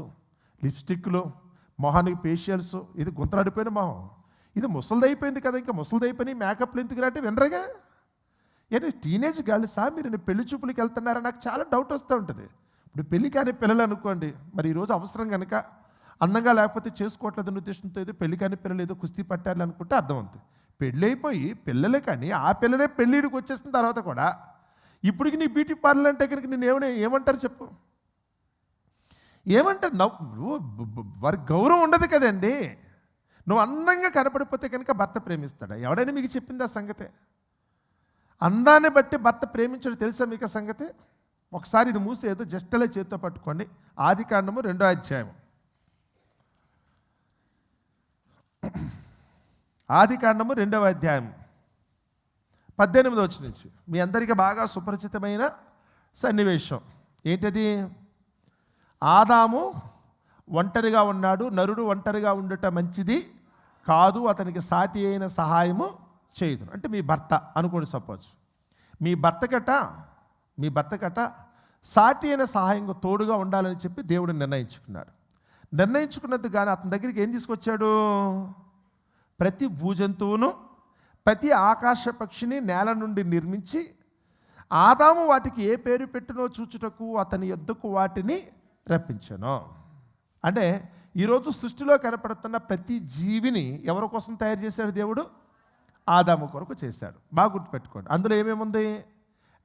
లిప్స్టిక్లు, మొహానికి ఫేషియల్స్. ఇది గుంతలడిపోయిన మొహం, ఇది ముసలిది అయిపోయింది కదా, ఇంకా ముసలిది అయిపోయి మేకప్లు ఎందుకు అంటే వినరగా. ఏంటి టీనేజ్ గర్ల్సా మీరు పెళ్లి చూపులకి వెళ్తున్నారా? నాకు చాలా డౌట్ వస్తూ ఉంటుంది. ఇప్పుడు పెళ్లి కాని పిల్లలు అనుకోండి, మరి ఈరోజు అవసరం కనుక అందంగా లేకపోతే చేసుకోవట్లేదని ఉద్దేశంతో ఏదో పెళ్లి కాని పిల్లలు ఏదో కుస్తీ పట్టాలి అనుకుంటే అర్థమవుతుంది. పెళ్ళి అయిపోయి పిల్లలే కానీ ఆ పిల్లలే పెళ్ళిడికి వచ్చేసిన తర్వాత కూడా ఇప్పటికి నీ బ్యూటీ పార్లర్ అంటే కనుక నేను ఏమంటారు చెప్పు? ఏమంటారు? వారి గౌరవం ఉండదు కదండి. నువ్వు అందంగా కనపడిపోతే కనుక భర్త ప్రేమిస్తాడా? ఎవడైనా మీకు చెప్పింది ఆ సంగతే? అందాన్ని బట్టి భర్త ప్రేమించడం తెలుసా మీకు ఆ సంగతి? ఒకసారి ఇది మూసి ఏదో జస్ట్ అలా చేతితో పట్టుకోండి. ఆదికాండము 2వ అధ్యాయం, ఆదికాండము 2వ అధ్యాయం 18వ వచనం నుంచి మీ అందరికీ బాగా సుపరిచితమైన సన్నివేశం. ఏంటది? ఆదాము ఒంటరిగా ఉన్నాడు, నరుడు ఒంటరిగా ఉండటం మంచిది కాదు, అతనికి సాటి అయిన సహాయము చేయదు. అంటే మీ భర్త అనుకోండి, సపోజ్ మీ భర్తకట సాటి అయిన సహాయంగా తోడుగా ఉండాలని చెప్పి దేవుడు నిర్ణయించుకున్నది కానీ అతని దగ్గరికి ఏం తీసుకొచ్చాడు? ప్రతి భూజంతువును ప్రతి ఆకాశ పక్షిని నేల నుండి నిర్మించి ఆదాము వాటికి ఏ పేరు పెట్టునో చూచుటకు అతని యొద్దకు వాటిని రప్పించాను. అంటే ఈరోజు సృష్టిలో కనపడుతున్న ప్రతి జీవిని ఎవరి కోసం తయారు చేశాడు దేవుడు? ఆదాము కొరకు చేశాడు. బాగా గుర్తుపెట్టుకోండి. అందులో ఏమేముంది?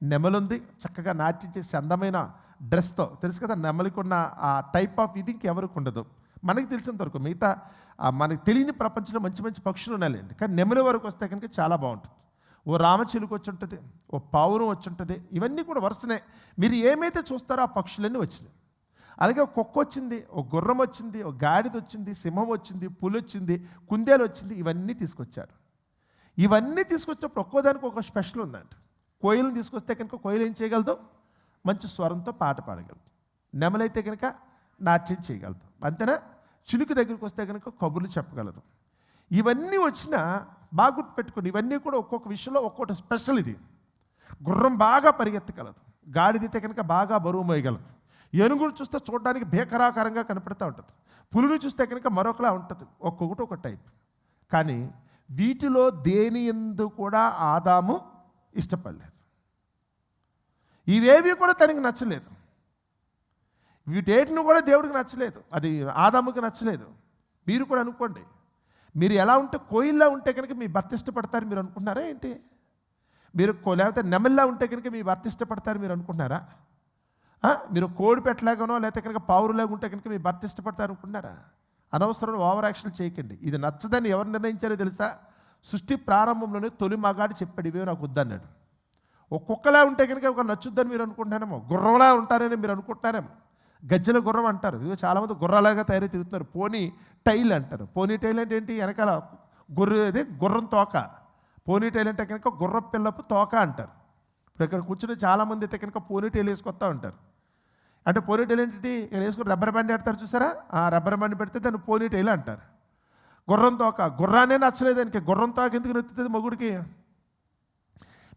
నెమలుంది, చక్కగా నాట్యం చేసి అందమైన డ్రెస్తో. తెలుసు కదా నెమలికి ఉన్న ఆ టైప్ ఆఫ్ ఇది ఇంకెవరికి ఉండదు. మనకి తెలిసినంత వరకు మిగతా మనకి తెలియని ప్రపంచంలో మంచి మంచి పక్షులు ఉన్నాయండి, కానీ నెమలి వరకు వస్తే కనుక చాలా బాగుంటుంది. ఓ రామచిలుక వచ్చి ఉంటుంది, ఓ పావురం వచ్చి ఉంటుంది, ఇవన్నీ కూడా వరుసనే. మీరు ఏమైతే చూస్తారో ఆ పక్షులన్నీ వచ్చినాయి. అలాగే ఒక కుక్క వచ్చింది, ఒక గుర్రం వచ్చింది, ఒక గాడిద వచ్చింది, సింహం వచ్చింది, పులి వచ్చింది, కుందేలు వచ్చింది. ఇవన్నీ తీసుకొచ్చాడు. ఇవన్నీ తీసుకొచ్చినప్పుడు ఒక్కోదానికి ఒక స్పెషల్ ఉందంట. కోయిలను తీసుకొస్తే కనుక కోయిలు ఏం చేయగలదు? మంచి స్వరంతో పాట పాడగలదు. నెమలైతే కనుక నాట్యం చేయగలదు, అంతేనా? చిలుక దగ్గరికి వస్తే కనుక కబుర్లు చెప్పగలదు. ఇవన్నీ వచ్చినా బాగా గుర్తుపెట్టుకుని, ఇవన్నీ కూడా ఒక్కొక్క విషయంలో ఒక్కొక్కటి స్పెషల్. ఇది గుర్రం బాగా పరిగెత్తగలదు, గాడిదైతే కనుక బాగా బరువు మోయగలదు, ఏనుగును చూస్తే చూడడానికి భీకరాకారంగా కనపడుతూ ఉంటుంది, పులిని చూస్తే కనుక మరొకలా ఉంటుంది, ఒక్కొక్కటి ఒక టైప్. కానీ వీటిలో దేని యందు కూడా ఆదాము ఇష్టపడలేదు. ఇవేవి కూడా తనకి నచ్చలేదు. వీటేటిని కూడా దేవుడికి నచ్చలేదు, అది ఆదాముకి నచ్చలేదు. మీరు కూడా అనుకోండి, మీరు ఎలా ఉంటే కోయిల్లా ఉంటే కనుక మీ భర్త ఇష్టపడతారు మీరు అనుకుంటున్నారా ఏంటి? మీరు లేకపోతే నెమల్లా ఉంటే కనుక మీ భర్త ఇష్టపడతారు మీరు అనుకుంటున్నారా? మీరు కోడి పెట్టలాగానో లేకపోతే కనుక పావురులాగా ఉంటే కనుక మీ భర్త ఇష్టపడతారు అనుకుంటున్నారా? అనవసరం ఓవర్ యాక్షన్ చేయకండి. ఇది నచ్చదని ఎవరు నిర్ణయించారో తెలుసా? సృష్టి ప్రారంభంలోనే తొలి మగాడు చెప్పాడు, ఇవే నాకు వద్దన్నాడు. ఒక్కొక్కలా ఉంటే కనుక ఒక నచ్చుద్దని మీరు అనుకుంటున్నారేమో, గుర్రంలా ఉంటారని మీరు అనుకుంటున్నారేమో. గజ్జల గుర్రం అంటారు, ఇదిగో చాలామంది గుర్రాలాగా తయారై తిరుగుతున్నారు. పోనీ టైల్ అంటారు. పోనీ టైల్ అంటే ఏంటి? వెనకాల గుర్రం తోక. పోనీ టైల్ అంటే కనుక గుర్రం పిల్లపు తోక అంటారు. ఇప్పుడు ఇక్కడ కూర్చుని చాలామంది అయితే కనుక పోనీ టైల్ వేసుకొస్తా ఉంటారు. అంటే పోనీ టైల్ ఏంటి? ఇక్కడ వేసుకుని రబ్బర్ బ్యాండ్ పెడతారు చూసారా, ఆ రబ్బర్ బ్యాండ్ పెడితే దాన్ని పోనీ టైల్ అంటారు. గుర్రం తోక, గుర్రానే నచ్చలేదు దానికి, గుర్రం తోక ఎందుకు నచ్చుతుంది మొగుడికి?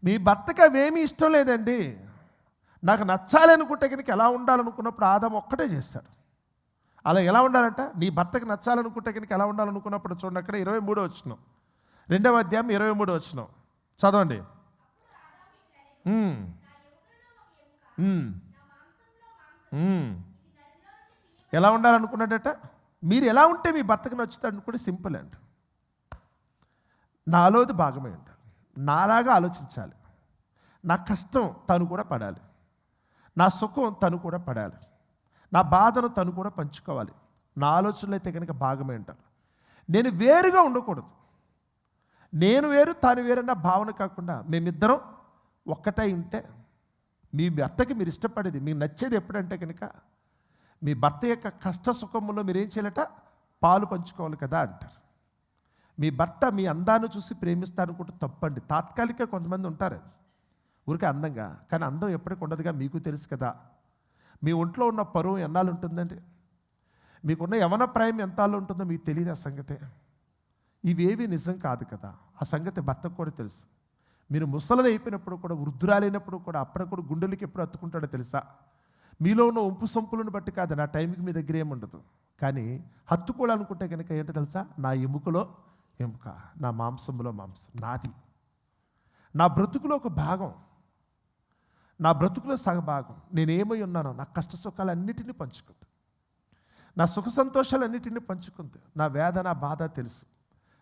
మీ భర్తకి అవేమీ ఇష్టం లేదండి. నాకు నచ్చాలి అనుకుంటే కనుక ఎలా ఉండాలనుకున్నప్పుడు ఆదాము ఒక్కటే చేస్తాడు. అలా ఎలా ఉండాలంట? నీ భర్తకి నచ్చాలనుకుంటే కనుక ఎలా ఉండాలనుకున్నప్పుడు చూడండి, అక్కడ 23వ వచనం, 2వ అధ్యాయం 23వ వచనం చదవండి. ఎలా ఉండాలనుకున్నాడట? మీరు ఎలా ఉంటే మీ భర్తకి నచ్చుతాడు అనుకుంటే సింపుల్ అండి. నాలోది భాగమే ఉండాలి, నాలాగా ఆలోచించాలి, నా కష్టం తను కూడా పడాలి, నా సుఖం తను కూడా పడాలి, నా బాధను తను కూడా పంచుకోవాలి, నా ఆలోచనలు అయితే కనుక భాగమే ఉండాలి. నేను వేరుగా ఉండకూడదు, నేను వేరు తాను వేరన్న భావన కాకుండా మేమిద్దరం ఒక్కటై ఉంటే, మీ భర్తకి మీరు ఇష్టపడేది మీకు నచ్చేది ఎప్పుడంటే కనుక మీ భర్త యొక్క కష్ట సుఖంలో మీరేం చేయాలట? పాలు పంచుకోవాలి కదా అంటారు. మీ భర్త మీ అందాన్ని చూసి ప్రేమిస్తారనుకుంటే తప్పండి. తాత్కాలిక కొంతమంది ఉంటారండి ఊరికే అందంగా, కానీ అందం ఎప్పటికి ఉండదుగా మీకు తెలుసు కదా. మీ ఒంట్లో ఉన్న పరువు ఎన్నాళ్ళు ఉంటుందండి? మీకున్న యవన ప్రాయం ఎంతాళ్ళు ఉంటుందో మీకు తెలియదు ఆ సంగతే. ఇవేవి నిజం కాదు కదా, ఆ సంగతి భర్తకు కూడా తెలుసు. మీరు ముసలది అయిపోయినప్పుడు కూడా, వృద్ధురాలైనప్పుడు కూడా అప్పటికి కూడా గుండెలకి ఎప్పుడు అత్తుకుంటాడో తెలుసా? మీలో ఉన్న ఉంపు సొంపులను బట్టి కాదు, నా టైంకి మీ దగ్గర ఏముండదు, కానీ హత్తుకోవాలనుకుంటే కనుక ఏంటో తెలుసా? నా ఎముకలో ఎముక, నా మాంసంలో మాంసం, నాది, నా బ్రతుకులో ఒక భాగం, నా బ్రతుకులో సగభాగం. నేనేమై ఉన్నానో నా కష్ట సుఖాలన్నిటినీ పంచుకుంది, నా సుఖ సంతోషాలన్నిటినీ పంచుకుంది, నా వేదన బాధ తెలుసు,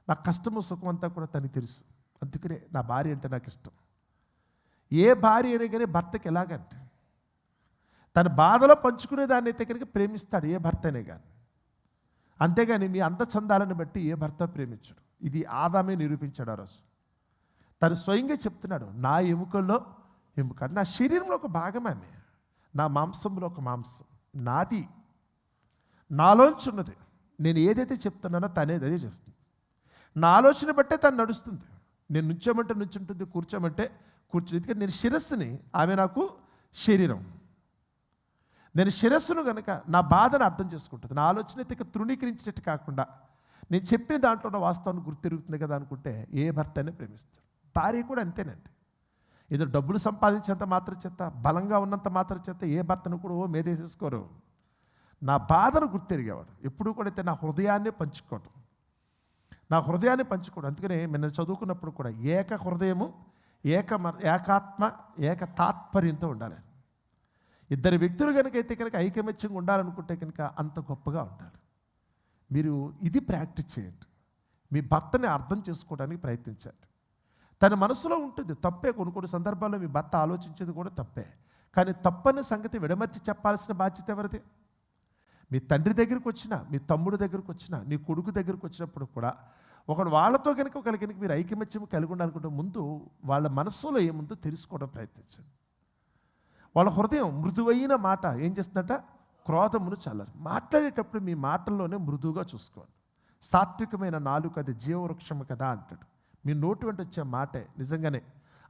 నా కష్టము సుఖం అంతా కూడా తనకి తెలుసు. అందుకనే నా భార్య అంటే నాకు ఇష్టం. ఏ భార్య అయినా కానీ భర్తకి ఎలాగంటే తన బాధలో పంచుకునే దాన్ని అయితే కనుక ప్రేమిస్తాడు ఏ భర్త అయినా కానీ. అంతేగాని మీ అందచందాలను బట్టి ఏ భర్త ప్రేమించడు. ఇది ఆదామే నిరూపించాడు ఆ రోజు. తను స్వయంగా చెప్తున్నాడు, నా ఎముకల్లో ఎముక, నా శరీరంలో ఒక భాగం ఆమె, నా మాంసంలో ఒక మాంసం, నాది, నాలోంచి ఉన్నది. నేను ఏదైతే చెప్తున్నానో తనేది అదే చేస్తుంది. నా ఆలోచన బట్టే తను నడుస్తుంది. నేను నుంచోమంటే నుంచుంటుంది, కూర్చోమంటే కూర్చుని. ఎందుకంటే నేను శిరస్సుని, ఆమె నాకు శరీరం. నేను శిరస్సును కనుక నా బాధను అర్థం చేసుకుంటుంది. నా ఆలోచన అయితే తృణీకరించినట్టు కాకుండా నేను చెప్పిన దాంట్లో ఉన్న వాస్తవాన్ని గుర్తిరుగుతుంది కదా అనుకుంటే ఏ భర్త అయినా ప్రేమిస్తాడు. భార్య కూడా అంతేనండి. ఏదో డబ్బులు సంపాదించేంత మాత్రం చేత, బలంగా ఉన్నంత మాత్రం చేత ఏ భర్తను కూడా మేదేసేసుకోరు. నా బాధను గుర్తెరిగేవాడు ఎప్పుడు కూడా అయితే నా హృదయాన్ని పంచుకోవడం, నా హృదయాన్ని పంచుకోవడం. అందుకనే నేను చదువుకున్నప్పుడు కూడా ఏక హృదయము, ఏకాత్మ, ఏక తాత్పర్యంతో ఉండాలి. ఇద్దరు వ్యక్తులు కనుకైతే కనుక ఐకమత్యంగా ఉండాలనుకుంటే కనుక అంత గొప్పగా ఉండాలి. మీరు ఇది ప్రాక్టీస్ చేయండి. మీ భర్తని అర్థం చేసుకోవడానికి ప్రయత్నించండి. తన మనసులో ఉంటుంది తప్పే, కొన్ని సందర్భాల్లో మీ భర్త ఆలోచించేది కూడా తప్పే, కానీ తప్పని సంగతి విడమర్చి చెప్పాల్సిన బాధ్యత ఎవరిది? మీ తండ్రి దగ్గరికి వచ్చినా, మీ తమ్ముడు దగ్గరికి వచ్చినా, నీ కొడుకు దగ్గరికి వచ్చినప్పుడు కూడా ఒకడు వాళ్ళతో కనుక కనుక మీరు ఐకమత్యం కలిగి ఉండాలనుకుంటే ముందు వాళ్ళ మనస్సులో ఏముందో తెలుసుకోవడం ప్రయత్నించండి. వాళ్ళ హృదయం మృదువైన మాట ఏం చేస్తుందంట? క్రోధమును చల్లరు. మాట్లాడేటప్పుడు మీ మాటల్లోనే మృదువుగా చూసుకోండి. సాత్వికమైన నాలుక అది జీవవృక్షము కదా అంటాడు. మీ నోటి వెంట వచ్చే మాటే నిజంగానే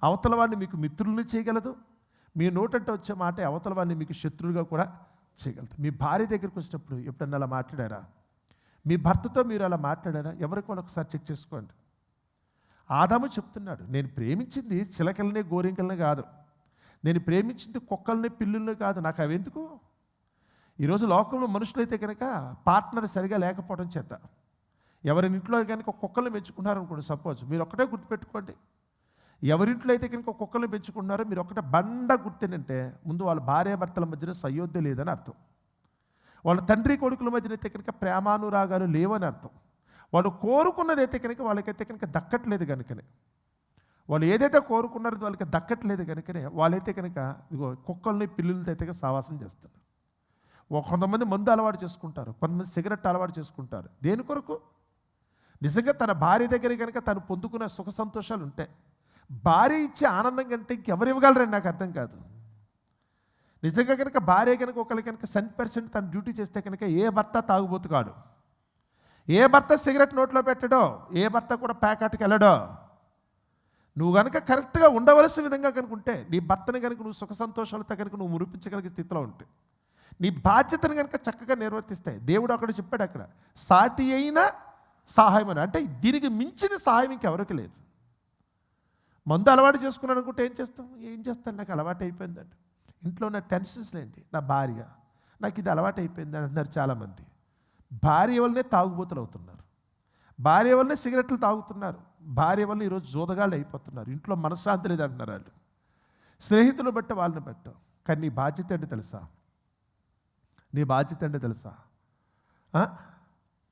అవతల వాడిని మీకు మిత్రుల్ని చేయగలదు. మీ నోటంటే వచ్చే మాటే అవతల వాడిని మీకు శత్రువుగా కూడా చేయగలదు. మీ భార్య దగ్గరికి వచ్చినప్పుడు ఎప్పుడన్నా అలా మాట్లాడారా? మీ భర్తతో మీరు అలా మాట్లాడారా? ఎవరికి వాళ్ళు ఒకసారి చెక్ చేసుకోండి. ఆదాము చెప్తున్నాడు, నేను ప్రేమించింది చిలకల్ని గోరింకల్ని కాదు, నేను ప్రేమించింది కుక్కల్ని పిల్లుల్ని కాదు, నాకు అవి ఎందుకు. ఈరోజు లోకంలో మనుషులైతే కనుక పార్ట్నర్ సరిగా లేకపోవడం చేత ఎవరింట్లో కనుక కుక్కల్ని పెంచుకున్నారనుకోండి, సపోజ్ మీరు ఒక్కటే గుర్తుపెట్టుకోండి, ఎవరింట్లో అయితే కనుక కుక్కల్ని పెంచుకున్నారో మీరు ఒక్కటే బండ గుర్తేనంటే ముందు వాళ్ళ భార్యాభర్తల మధ్యన సయోధ్య లేదని అర్థం. వాళ్ళ తండ్రి కొడుకుల మధ్యన అయితే కనుక ప్రేమానురాగాలు లేవని అర్థం. వాళ్ళు కోరుకున్నది అయితే కనుక వాళ్ళకైతే కనుక దక్కట్లేదు కనుకనే, వాళ్ళు ఏదైతే కోరుకున్నారో వాళ్ళకి దక్కట్లేదు కనుకనే వాళ్ళైతే కనుక ఇదిగో కుక్కల్ని పిల్లులతో అయితే సావాసం చేస్తారు. కొంతమంది మందు అలవాటు చేసుకుంటారు, కొంతమంది సిగరెట్ అలవాటు చేసుకుంటారు. దేని కొరకు? నిజంగా తన భార్య దగ్గర కనుక తను పొందుకున్న సుఖ సంతోషాలు ఉంటాయి. భార్య ఇచ్చే ఆనందం కంటే ఇంకెవరు ఇవ్వగలరని నాకు అర్థం కాదు. నిజంగా కనుక భార్య కనుక ఒకరికి కనుక 100% తను డ్యూటీ చేస్తే కనుక ఏ భర్త తాగుబోతు కాడు, ఏ భర్త సిగరెట్ నోట్లో పెట్టడో, ఏ భర్త కూడా ప్యాకెట్కి వెళ్ళడో. నువ్వు కనుక కరెక్ట్గా ఉండవలసిన విధంగా కనుక ఉంటే నీ భర్తని కనుక నువ్వు సుఖ సంతోషాలతో కనుక నువ్వు మురిపించగలిగే స్థితిలో ఉంటే నీ బాధ్యతను కనుక చక్కగా నిర్వర్తిస్తాయి. దేవుడు అక్కడ చెప్పాడు, అక్కడ సాటి అయిన సహాయం అని, అంటే దీనికి మించిన సహాయం ఇంకెవరికి లేదు. మందు అలవాటు చేసుకున్నాను అనుకుంటే ఏం చేస్తాను, నాకు అలవాటు అయిపోయిందండి. ఇంట్లో ఉన్న టెన్షన్స్ ఏంటి, నా భార్య, నాకు ఇది అలవాటు అయిపోయింది అంటున్నారు చాలామంది. భార్య వల్లనే తాగుబోతులు అవుతున్నారు, భార్య వల్లనే సిగరెట్లు తాగుతున్నారు, భార్య వల్ల ఈరోజు జోదగాళ్ళు అయిపోతున్నారు. ఇంట్లో మనశ్శాంతి లేదు అంటున్నారు వాళ్ళు, స్నేహితులు బట్టి వాళ్ళని బట్టు. కానీ నీ బాధ్యత ఏంటి తెలుసా? నీ బాధ్యత ఏంటో తెలుసా?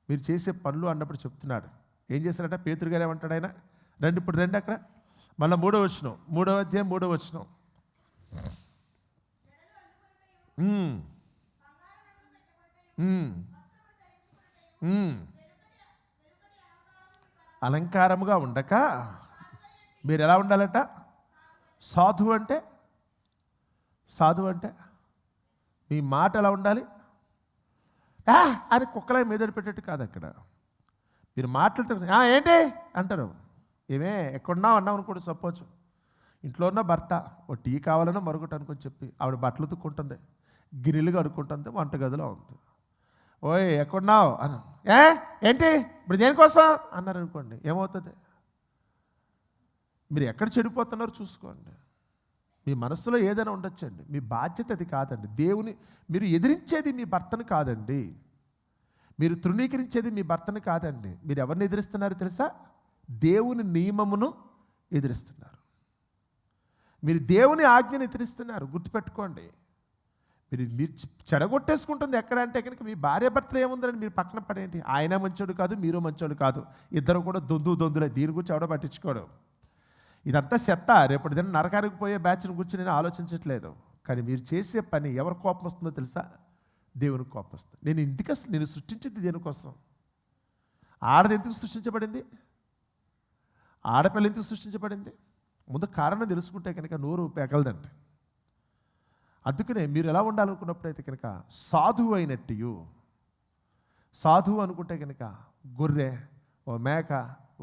మీరు చేసే పనులు అన్నప్పుడు చెప్తున్నాడు. ఏం చేశారట పేతురు గారు? ఏమంటాడు ఆయన? ఇప్పుడు రండి అక్కడ మళ్ళీ 3వ వచనం, 3వ అధ్యాయం 3వ వచనం. అలంకారముగా ఉండక మీరు ఎలా ఉండాలట? సాధువు అంటే మీ మాట ఎలా ఉండాలి? అని కుక్కలా మీదడి పెట్టేట్టు కాదు. అక్కడ మీరు మాట్లాడుతూ ఏంటి అంటారు. ఏమే ఎక్కడున్నావు అన్నావు అనుకోండి, సపోజ్ ఇంట్లో ఉన్న భర్త ఓ టీ కావాలన్నా మరొకటి అనుకొని చెప్పి ఆవిడ బట్టలు ఉతుక్కుంటుంది, గిన్నెలు కడుక్కుంటుంది, వంటగదిలో ఉంది. ఓయ్ ఎక్కడున్నావు అన్న, ఏంటి ఇప్పుడు దేనికోసం అన్నారు అనుకోండి, ఏమవుతుంది? మీరు ఎక్కడ చెడిపోతున్నారో చూసుకోండి. మీ మనసులో ఏదైనా ఉండొచ్చండి, మీ బాధ్యత అది కాదండి. మీరు ఎదిరించేది మీ భర్తను కాదండి, మీరు తృణీకరించేది మీ భర్తను కాదండి. మీరు ఎవరిని ఎదిరిస్తున్నారు తెలుసా? దేవుని నియమమును ఎదిరిస్తున్నారు. మీరు దేవుని ఆజ్ఞను ఎదిరిస్తున్నారు. గుర్తుపెట్టుకోండి. మీరు చెడగొట్టేసుకుంటుంది ఎక్కడ అంటే కనుక మీ భార్య భర్తలు ఏముందని మీరు పక్కన పడేయండి. ఆయన మంచోడు కాదు, మీరు మంచోడు కాదు, ఇద్దరు కూడా దొందులే. దీని గురించి ఎవడో పట్టించుకోడు. ఇదంతా చెత్త. రేపటి దిన నరకానికి పోయే బ్యాచ్ని గురించి నేను ఆలోచించట్లేదు. కానీ మీరు చేసే పని ఎవరు కోపం వస్తుందో తెలుసా? దేవునికి కోపం వస్తుంది. నేను సృష్టించింది దేనికోసం? ఆడది ఎందుకు సృష్టించబడింది? ఆడపిల్ల ఎందుకు సృష్టించబడింది? ముందు కారణం తెలుసుకుంటే కనుక నోరు పెగలదండి. అందుకనే మీరు ఎలా ఉండాలనుకున్నప్పుడైతే కనుక సాధువు అయినట్టు, సాధువు అనుకుంటే కనుక గొర్రె, ఓ మేక,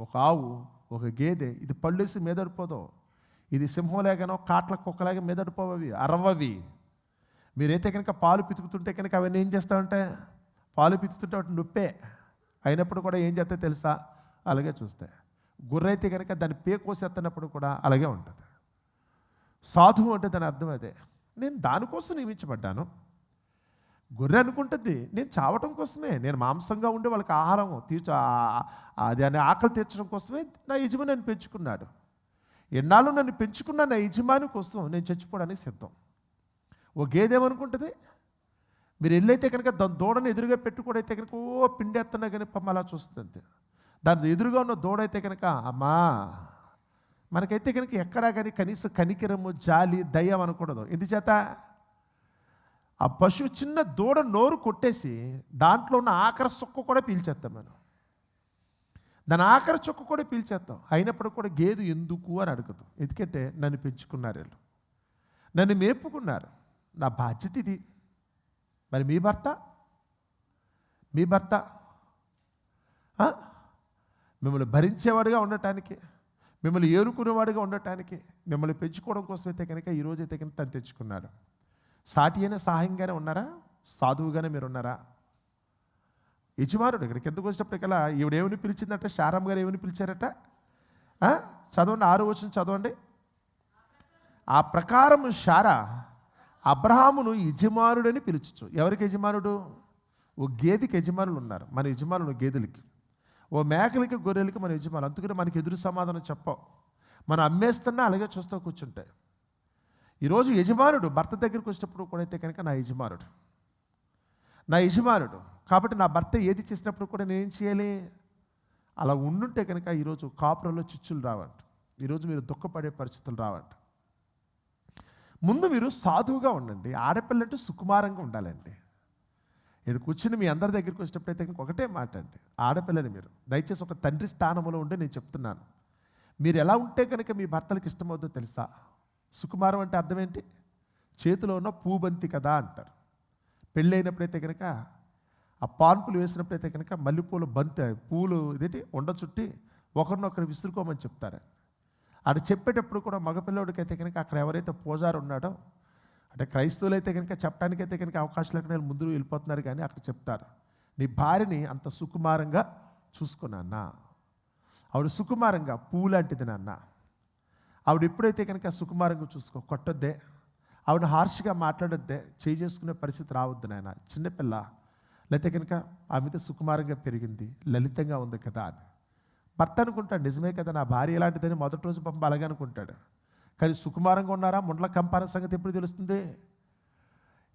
ఒక ఆవు, ఒక గేదె, ఇది పళ్ళేసి మీదడిపోదు. ఇది సింహంలాగానో కాట్ల కుక్కలాగా మీదడిపోవవి, అరవవి. మీరైతే కనుక పాలు పితుకుతుంటే కనుక అవన్నీ ఏం చేస్తామంటే, పాలు పితుకుతుంటే వాటి నొప్పే అయినప్పుడు కూడా ఏం చేస్తే తెలుసా? అలాగే చూస్తాయి. గొర్రె అయితే కనుక దాన్ని కోసేస్తున్నప్పుడు కూడా అలాగే ఉంటుంది. సాధువు అంటే దాని అర్థం అదే. నేను దానికోసం నియమించబడ్డాను. గొర్రె అనుకుంటుంది నేను చావటం కోసమే, నేను మాంసంగా ఉండి వాళ్ళకి ఆహారం దాని ఆకలి తీర్చడం కోసమే నా యజమాని నన్ను పెంచుకున్నాడు. ఎన్నాళ్ళు నన్ను పెంచుకున్న నా యజమాని కోసం నేను చచ్చిపోవడానికి సిద్ధం. ఓ గేదేమనుకుంటుంది, మీరు ఎల్లైతే కనుక దాని దూడని ఎదురుగా పెట్టుకోడైతే కనుక ఓ పిండేస్తున్నా కానీ అలా చూస్తుంది. దాని ఎదురుగా ఉన్న దూడైతే కనుక అమ్మా, మనకైతే కనుక ఎక్కడా కానీ కనీసం కనికరము, జాలి, దయ్యం అనకూడదు. ఎందుచేత ఆ పశువు చిన్న దూడ నోరు కొట్టేసి దాంట్లో ఉన్న ఆఖరి చుక్క కూడా పీల్చేస్తాం మనం. దాని ఆఖరి చుక్క కూడా పీల్చేస్తాం. అయినప్పుడు కూడా గేదె ఎందుకు అని అడగదు. ఎందుకంటే నన్ను పెంచుకున్నారు, వీళ్ళు నన్ను మేపుకున్నారు, నా బాధ్యత ఇది. మరి మీ భర్త మిమ్మల్ని భరించేవాడిగా ఉండటానికి, మిమ్మల్ని ఏరుకునేవాడిగా ఉండటానికి, మిమ్మల్ని పెంచుకోవడం కోసం అయితే కనుక ఈరోజు అయితే కనుక తను తెచ్చుకున్నాడు. సాటి అయిన సహాయంగానే ఉన్నారా? సాధువుగానే మీరు ఉన్నారా? యజమానుడు ఇక్కడికి ఎందుకు వచ్చేటప్పటికల్లా ఈవిడేమని పిలిచిందట? శారమ్మ గారు ఏమని పిలిచారట? చదవండి, 6వ వచనం చదవండి. ఆ ప్రకారం శారా అబ్రహామును యజమానుడని పిలుచుచు. ఎవరికి యజమానుడు? ఓ గేదెకి యజమానులు ఉన్నారు, మన యజమానులు గేదెలకి. ఓ మేకలకి గొర్రెలకి మన యజమానులు. అందుకని మనకి ఎదురు సమాధానం చెప్పవు. మనం అమ్మేస్తున్నా అలాగే చూస్తూ కూర్చుంటాయి. ఈరోజు యజమానుడు భర్త దగ్గరికి వచ్చినప్పుడు కూడా అయితే కనుక నా యజమానుడు కాబట్టి నా భర్త ఏది చేసినప్పుడు కూడా నేనేం చేయాలి? అలా ఉండుంటే కనుక ఈరోజు కాపురంలో చిచ్చులు రావంట. ఈరోజు మీరు దుఃఖపడే పరిస్థితులు రావంట. ముందు మీరు సాధువుగా ఉండండి. ఆడపిల్లంటే సుకుమారంగా ఉండాలండి. నేను కూర్చుని మీ అందరి దగ్గరికి వచ్చినప్పుడైతే ఒకటే మాట అండి, ఆడపిల్లని మీరు దయచేసి ఒక తండ్రి స్థానంలో ఉండి నేను చెప్తున్నాను. మీరు ఎలా ఉంటే కనుక మీ భర్తలకు ఇష్టమవుతుందో తెలుసా? సుకుమారం అంటే అర్థం ఏంటి? చేతిలో ఉన్న పూబంతి కదా అంటారు. పెళ్ళైనప్పుడైతే కనుక ఆ పాన్పులు వేసినప్పుడైతే కనుక మల్లెపూల బంతి పూలు ఇదేంటి ఉండ చుట్టి ఒకరినొకరు విసురుకోమని చెప్తారు. అది చెప్పేటప్పుడు కూడా మగపిల్లడికి అయితే కనుక అక్కడ ఎవరైతే పూజారు ఉన్నాడో, అంటే క్రైస్తవులు అయితే కనుక చెప్పడానికైతే కనుక అవకాశం లేకుండా ముందు వెళ్ళిపోతున్నారు, కానీ అక్కడ చెప్తారు, నీ భార్యని అంత సుకుమారంగా చూసుకున్నా, ఆవిడ సుకుమారంగా పువ్వు లాంటిది నాన్న. ఆవిడ ఎప్పుడైతే కనుక సుకుమారంగా చూసుకో, కొట్టొద్దే, ఆవిడ హార్ష్గా మాట్లాడొద్దే, చేయి చేసుకునే పరిస్థితి రావద్దు నాయన. చిన్నపిల్ల లేకపోతే కనుక ఆమెతో సుకుమారంగా పెరిగింది, లలితంగా ఉంది కదా అని భర్త అనుకుంటాడు. నిజమే కదా, నా భార్య ఎలాంటిదని మొదటి రోజు పంప అలాగే అనుకుంటాడు. కానీ సుకుమారంగా ఉన్నారా ముండ్ల కంపాన సంగతి ఎప్పుడు తెలుస్తుంది?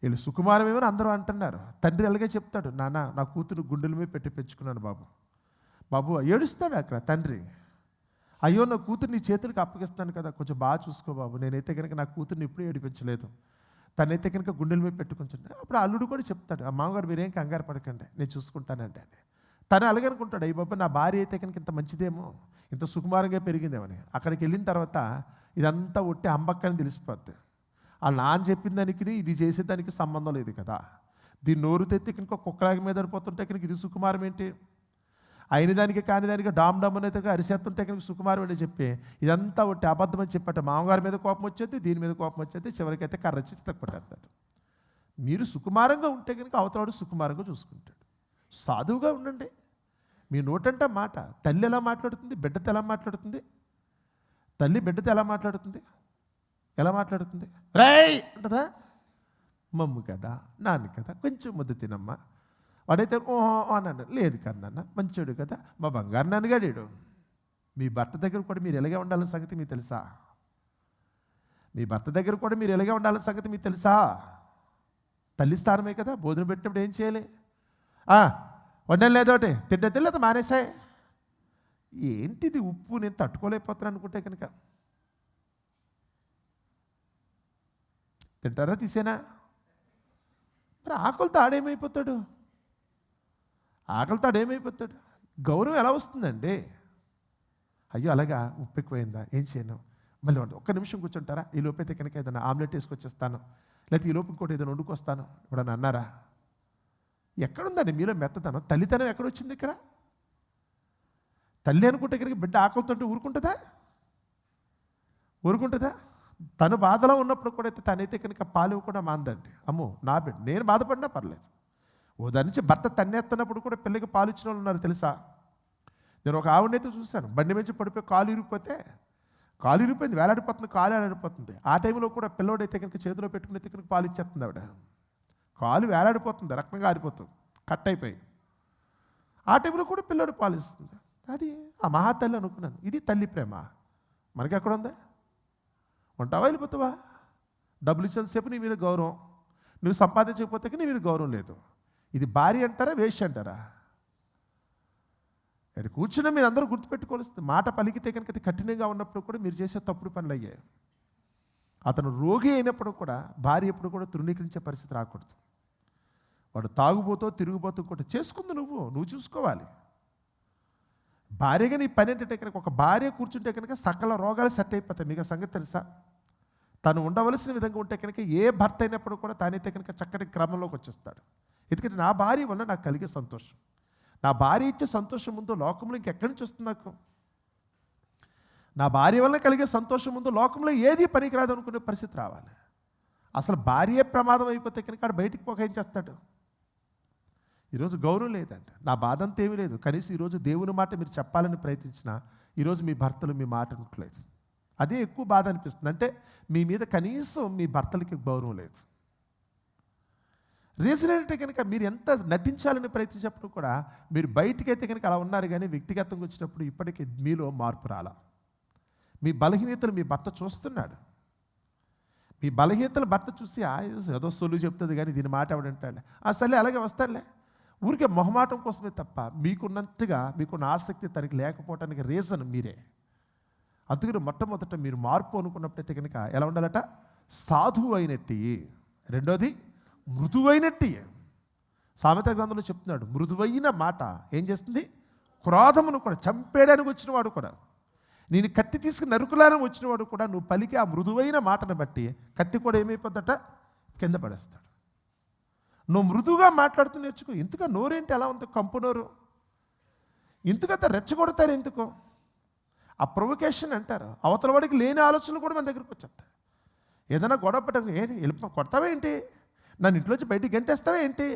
వీళ్ళు సుకుమారం ఏమని అందరూ అంటున్నారు. తండ్రి అలాగే చెప్తాడు, నాన్న నా కూతురు గుండెల మీద పెట్టి పెంచుకున్నాను బాబు ఏడుస్తాడు అక్కడ తండ్రి. అయ్యో నా కూతురు నీ చేతులకు అప్పగిస్తాను కదా, కొంచెం బాగా చూసుకో బాబు. నేనైతే కనుక నా కూతుర్ని ఎప్పుడూ ఏడిపించలేదు, తనైతే కనుక గుండెల మీద పెట్టుకుంటాను. అప్పుడు అల్లుడు కూడా చెప్తాడు, ఆ మామగారు మీరేం కంగారు పడకండి, నేను చూసుకుంటానండి అని. తను అలాగే అనుకుంటాడు, అయ్యి బాబు నా భార్య అయితే కనుక ఇంత మంచిదేమో, ఇంత సుకుమారంగా పెరిగిందేమని. అక్కడికి వెళ్ళిన తర్వాత ఇదంతా ఒట్టి అంబక్కని తెలిసిపోద్ది. ఆ నాన్న చెప్పిన దానికి ఇది చేసేదానికి సంబంధం లేదు కదా. దీన్ని నోరు తెత్తి కనుక కుక్కలాగి మీద పడిపోతుంటే కనుక ఇది సుకుమారం ఏంటి? అయిన దానికి కాని దానికి డామ్ డమ్ అనేది అరిసేస్తుంటే కనుక సుకుమారం అని చెప్పి ఇదంతా ఒకటి అబద్ధం అని చెప్పట. మామగారి మీద కోపం వచ్చేది, దీని మీద కోపం వచ్చేది, చివరికైతే కర్ర చేసి తక్కుపట్టేస్తాడు. మీరు సుకుమారంగా ఉంటే కనుక అవతలాడు సుకుమారంగా చూసుకుంటాడు. సాధువుగా ఉండండి. మీ నోటంట మాట. తల్లి ఎలా మాట్లాడుతుంది, బిడ్డతో ఎలా మాట్లాడుతుంది? తల్లి బిడ్డతో ఎలా మాట్లాడుతుంది? రేయ్ అంటదా? మమ్ము కదా, నాన్న కదా, కొంచెం ముద్ద తినమ్మా. వాడైతే ఓహో అన్నాను, లేదు కదన్న మంచోడు కదా, మా బంగారు నాన్నగాడు. మీ భర్త దగ్గర కూడా మీరు ఎలాగే ఉండాలని సంగతి మీకు తెలుసా? తల్లి స్థానమే కదా. భోజనం పెట్టినప్పుడు ఏం చేయాలి? వండడం లేదోటి, తింటే లేదా మానేసాయి. ఏంటిది ఉప్పు నేను తట్టుకోలేకపోతున్నాను అనుకుంటే కనుక తింటారా? తీసేనా? మరి ఆకలితో ఆడేమైపోతాడు? గౌరవం ఎలా వస్తుందండి? అయ్యో అలాగా ఉప్పు ఎక్కువైందా, ఏం చేయను, మళ్ళీ ఒక్క నిమిషం కూర్చుంటారా? ఈ లోపైతే కనుక ఏదైనా ఆమ్లెట్ వేసుకొచ్చేస్తాను, లేకపోతే ఈ లోపు ఇంకోటి ఏదైనా వండుకొస్తాను ఇప్పుడు అన్నారా? ఎక్కడుందండి మీలో మెత్తదనం? తల్లితనం ఎక్కడొచ్చింది ఇక్కడ? తల్లి అనుకుంటే కనుక బిడ్డ ఆకలితో ఊరుకుంటుందా? తను బాధలో ఉన్నప్పుడు కూడా అయితే తనైతే కనుక పాలు కూడా మాందండి. అమ్మో నా బిడ్డ నేను బాధపడినా పర్లేదు. దాని నుంచి భర్త తన్నేస్తున్నప్పుడు కూడా పిల్లకి పాలు ఇచ్చిన వాళ్ళు ఉన్నారు తెలుసా? నేను ఒక ఆవిడనైతే చూశాను, బండి మీద పడిపోయి కాలు ఇరిగిపోయింది, వేలాడిపోతుంది. ఆ టైంలో కూడా పిల్లోడైతే కనుక చేతిలో పెట్టుకుని అయితే కనుక పాలు ఇచ్చేస్తుంది. ఆవిడ కాలు వేలాడిపోతుంది, రక్తంగా ఆరిపోతుంది, కట్ అయిపోయి. ఆ టైంలో కూడా పిల్లోడు పాలు ఇస్తుంది. అది ఆ మహాతల్లి అనుకున్నాను. ఇది తల్లి ప్రేమ. మనకి ఎక్కడ ఉందా? ఉంటావా, వెళ్ళిపోతావా? డబ్బులు ఇచ్చేంతసేపు నీ మీద గౌరవం, నువ్వు సంపాదించకపోతే నీ మీద గౌరవం లేదు. ఇది భార్య అంటారా, వేశ్య అంటారా? అది కూర్చున్న మీరు అందరూ గుర్తుపెట్టుకోవాల్సింది. మాట పలికితే కనుక అది కఠినంగా ఉన్నప్పుడు కూడా మీరు చేసే తప్పుడు పనులు అయ్యాయి. అతను రోగి అయినప్పుడు కూడా భార్య ఎప్పుడు కూడా తృణీకరించే పరిస్థితి రాకూడదు. వాడు తాగుబోతో తిరుగుబోతూ కూడా చేసుకుంది నువ్వు చూసుకోవాలి. భార్యగా నీ పని ఏంటంటే కనుక ఒక భార్య కూర్చుంటే కనుక సకల రోగాలు సెట్ అయిపోతాయి. మీకు సంగతి తెలుసా? తను ఉండవలసిన విధంగా ఉంటే కనుక ఏ భర్త అయినప్పుడు కూడా తానైతే కనుక చక్కటి క్రమంలోకి వచ్చేస్తాడు. ఎందుకంటే నా భార్య వల్ల నాకు కలిగే సంతోషం, నా భార్య ఇచ్చే సంతోషం ముందు లోకంలో ఇంకెక్కడి నుంచి వస్తుంది నాకు? నా భార్య వల్ల కలిగే సంతోషం ముందు లోకంలో ఏది పనికిరాదు అనుకునే పరిస్థితి రావాలి. అసలు భార్య ప్రమాదం అయిపోతే కనుక ఆడు బయటికి పోక ఏం చేస్తాడు? ఈరోజు గౌరవం లేదండి. నా బాధ అంతా ఏమీ లేదు. కనీసం ఈరోజు దేవుని మాట మీరు చెప్పాలని ప్రయత్నించినా ఈరోజు మీ భర్తలు మీ మాట వినట్లేదు. అదే ఎక్కువ బాధ అనిపిస్తుంది. అంటే మీ మీద కనీసం మీ భర్తలకి గౌరవం లేదు. రీజన్ ఏంటంటే కనుక మీరు ఎంత నటించాలని ప్రయత్నించినప్పుడు కూడా మీరు బయటికైతే కనుక అలా ఉన్నారు, కానీ వ్యక్తిగతంగా వచ్చినప్పుడు ఇప్పటికీ మీలో మార్పు రాలా. మీ బలహీనతలు మీ భర్త చూస్తున్నాడు. మీ బలహీనతలు భర్త చూసి ఏదో సొల్లు చెప్తుంది కానీ దీని మాట ఎవడంటాడు, సరే అలాగే వస్తానులే, ఊరికే మొహమాటం కోసమే తప్ప మీకున్నంతగా మీకున్న ఆసక్తి తనకి లేకపోవటానికి రీజన్ మీరే. అందుకని మొట్టమొదట మీరు మార్పు అనుకున్నప్పుడైతే కనుక ఎలా ఉండాలట? సాధువు అయినట్టి. రెండోది మృదువైనట్టి. సామెత గ్రంథంలో చెప్తున్నాడు, మృదువైన మాట ఏం చేస్తుంది? క్రోధమును కూడా చంపేయడానికి వచ్చినవాడు కూడా, నేను కత్తి తీసుకుని నరుకులారం వచ్చినవాడు కూడా నువ్వు పలికి ఆ మృదువైన మాటను బట్టి కత్తి కూడా ఏమైపోద్దట? కింద పడేస్తాడు. నువ్వు మృదువుగా మాట్లాడుతూ నేర్చుకో. ఎందుకు నోరేంటి అలా ఉంది, కంపు నోరు? ఎందుకంత రెచ్చగొడతారు? ఎందుకు ఆ ప్రొవొకేషన్ అంటారు? అవతల వాడికి లేని ఆలోచనలు కూడా మన దగ్గరికి వచ్చేస్తాయి. ఏదైనా గొడవ పట్టడం, ఏంటి వెళ్ళి కొడతావేంటి, నన్ను ఇంట్లోంచి బయటికి గంటేస్తావేంటి,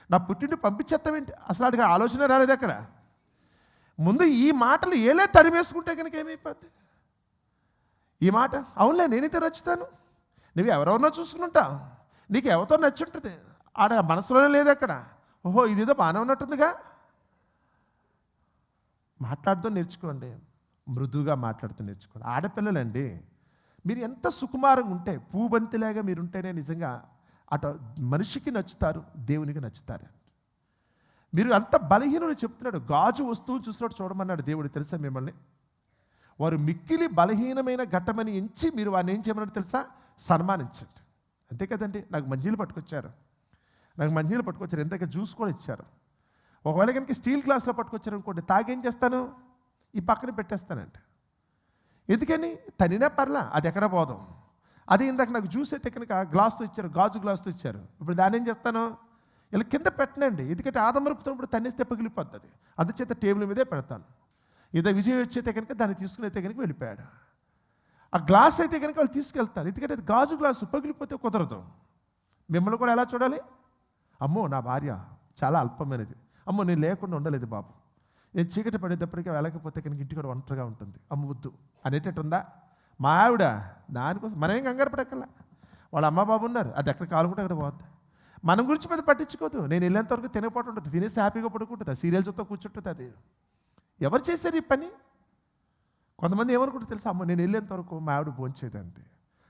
నా పుట్టింటి పంపించేస్తావేంటి, అసలు అడిగే ఆలోచన రాలేదు అక్కడ. ముందు ఈ మాటలు ఏలే తరిమేసుకుంటే కనుక ఏమైపోద్ది? ఈ మాట అవునులే నేనైతే నచ్చుతాను, నువ్వు ఎవరెవరినో చూసుకుంటావు, నీకు ఎవరితో నచ్చుంటుంది, ఆడ మనసులోనే లేదు అక్కడ. ఓహో ఇదేదో బాగానే ఉన్నట్టుందిగా. మాట్లాడుతూ నేర్చుకోండి, మృదువుగా మాట్లాడుతూ నేర్చుకోండి. ఆడపిల్లలండి, మీరు ఎంత సుకుమారంగా ఉంటే, పూబంతిలాగా మీరు ఉంటేనే నిజంగా అటు మనిషికి నచ్చుతారు, దేవునికి నచ్చుతారు. మీరు అంత బలహీనులు చెప్తున్నాడు. గాజు వస్తువులు చూసినట్టు చూడమన్నాడు దేవుడు. తెలుసా మిమ్మల్ని? వారు మిక్కిలి బలహీనమైన ఘట్టమని ఎంచి మీరు వారిని ఏం చేయమన్నాడు తెలుసా? సన్మానించండి. అంతే కదండి. నాకు మంజీలు పట్టుకొచ్చారు, ఎంతగా జ్యూస్ కూడా ఇచ్చారు. ఒకవేళ కనుక స్టీల్ గ్లాసులో పట్టుకొచ్చారు అనుకోండి, తాగేం చేస్తాను? ఈ పక్కన పెట్టేస్తానండి. ఎందుకని? తనినా పర్లా, అది ఎక్కడ పోదాం. అదే ఇందాక నాకు జ్యూస్ అయితే కనుక గ్లాస్తో ఇచ్చారు, గాజు గ్లాస్తో ఇచ్చారు. ఇప్పుడు దాన్ని ఏం చేస్తాను? ఇలా కింద పెట్టనండి, ఎందుకంటే ఆదమరుపుతున్నప్పుడు తన్నేస్తే పగిలిపోతుంది. అందుచేత టేబుల్ మీదే పెడతాను. ఇదే విజయ్ వచ్చైతే కనుక దాన్ని తీసుకుని అయితే కనుక వెళ్ళిపోయాడు. ఆ గ్లాస్ అయితే కనుక వాళ్ళు తీసుకెళ్తారు, ఎందుకంటే అది గాజు గ్లాసు, పగిలిపోతే కుదరదు. మిమ్మల్ని కూడా ఎలా చూడాలి? అమ్మో నా భార్య చాలా అల్పమైనది, అమ్మో నేను లేకుండా ఉండలేదు బాబు, నేను చీకటి పడేటప్పటికీ వెళ్ళకపోతే కనుక ఇంటి కూడా ఒంటరిగా ఉంటుంది, అమ్మ వద్దు అనేటట్టుందా? మా ఆవిడ దానికోసం మనం ఏం కంగారు పడక్కల్లా. వాళ్ళ అమ్మ బాబు ఉన్నారు, అది ఎక్కడ కావాలనుకుంటే అక్కడ పోతుంది. మనం గురించి పెద్ద పట్టించుకోదు. నేను వెళ్ళేంతవరకు తినకపోవడం ఉంటుంది, తినేసి హ్యాపీగా పడుకుంటుంది, సీరియల్ చూస్తూ కూర్చుంటుంది. అది ఎవరు చేశారు ఈ పని? కొంతమంది ఏమనుకుంటారు తెలుసా? అమ్మ నేను వెళ్ళేంతవరకు మా ఆవిడ భోంచేదంటే,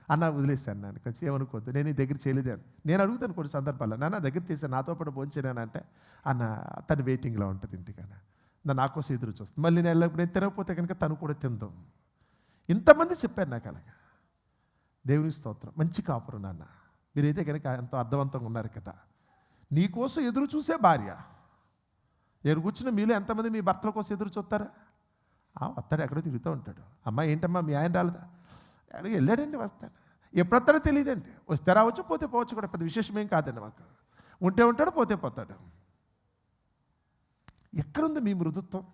అన్న వదిలేశాను, నాన్న కొంచెం ఏమనుకోవద్దు, నేను ఈ దగ్గర చేయలేదాను. నేను అడుగుతాను కొన్ని సందర్భాల్లో, నాన్న దగ్గర తీసాను, నాతో పాటు భోంచేనానంటే, అన్న తను వెయిటింగ్లో ఉంటుంది ఇంటికన్నా, నా కోసం ఎదురు చూస్తుంది, మళ్ళీ నేను తినకపోతే కనుక తను కూడా తిందాం. ఇంతమంది చెప్పారు నాకు అలాగా. దేవుని స్తోత్రం. మంచి కాపురం నాన్న, మీరైతే కనుక ఎంతో అర్థవంతంగా ఉన్నారు కదా. నీకోసం ఎదురు చూసే భార్య. నేను కూర్చున్న మీలో ఎంతమంది మీ భర్తల కోసం ఎదురు చూస్తారా? వస్తాడు, ఎక్కడో తిరుగుతూ ఉంటాడు. అమ్మ ఏంటమ్మా మీ ఆయన రాలేదా? అడిగి వెళ్ళాడండి, వస్తాను. ఎప్పుడొస్తాడో తెలియదండి, వస్తే రావచ్చు పోతే పోవచ్చు కూడా, పెద్ద విశేషమేం కాదండి మాకు. ఉంటే ఉంటాడు, పోతే పోతాడు. ఎక్కడుంది మీ మృదుత్వం?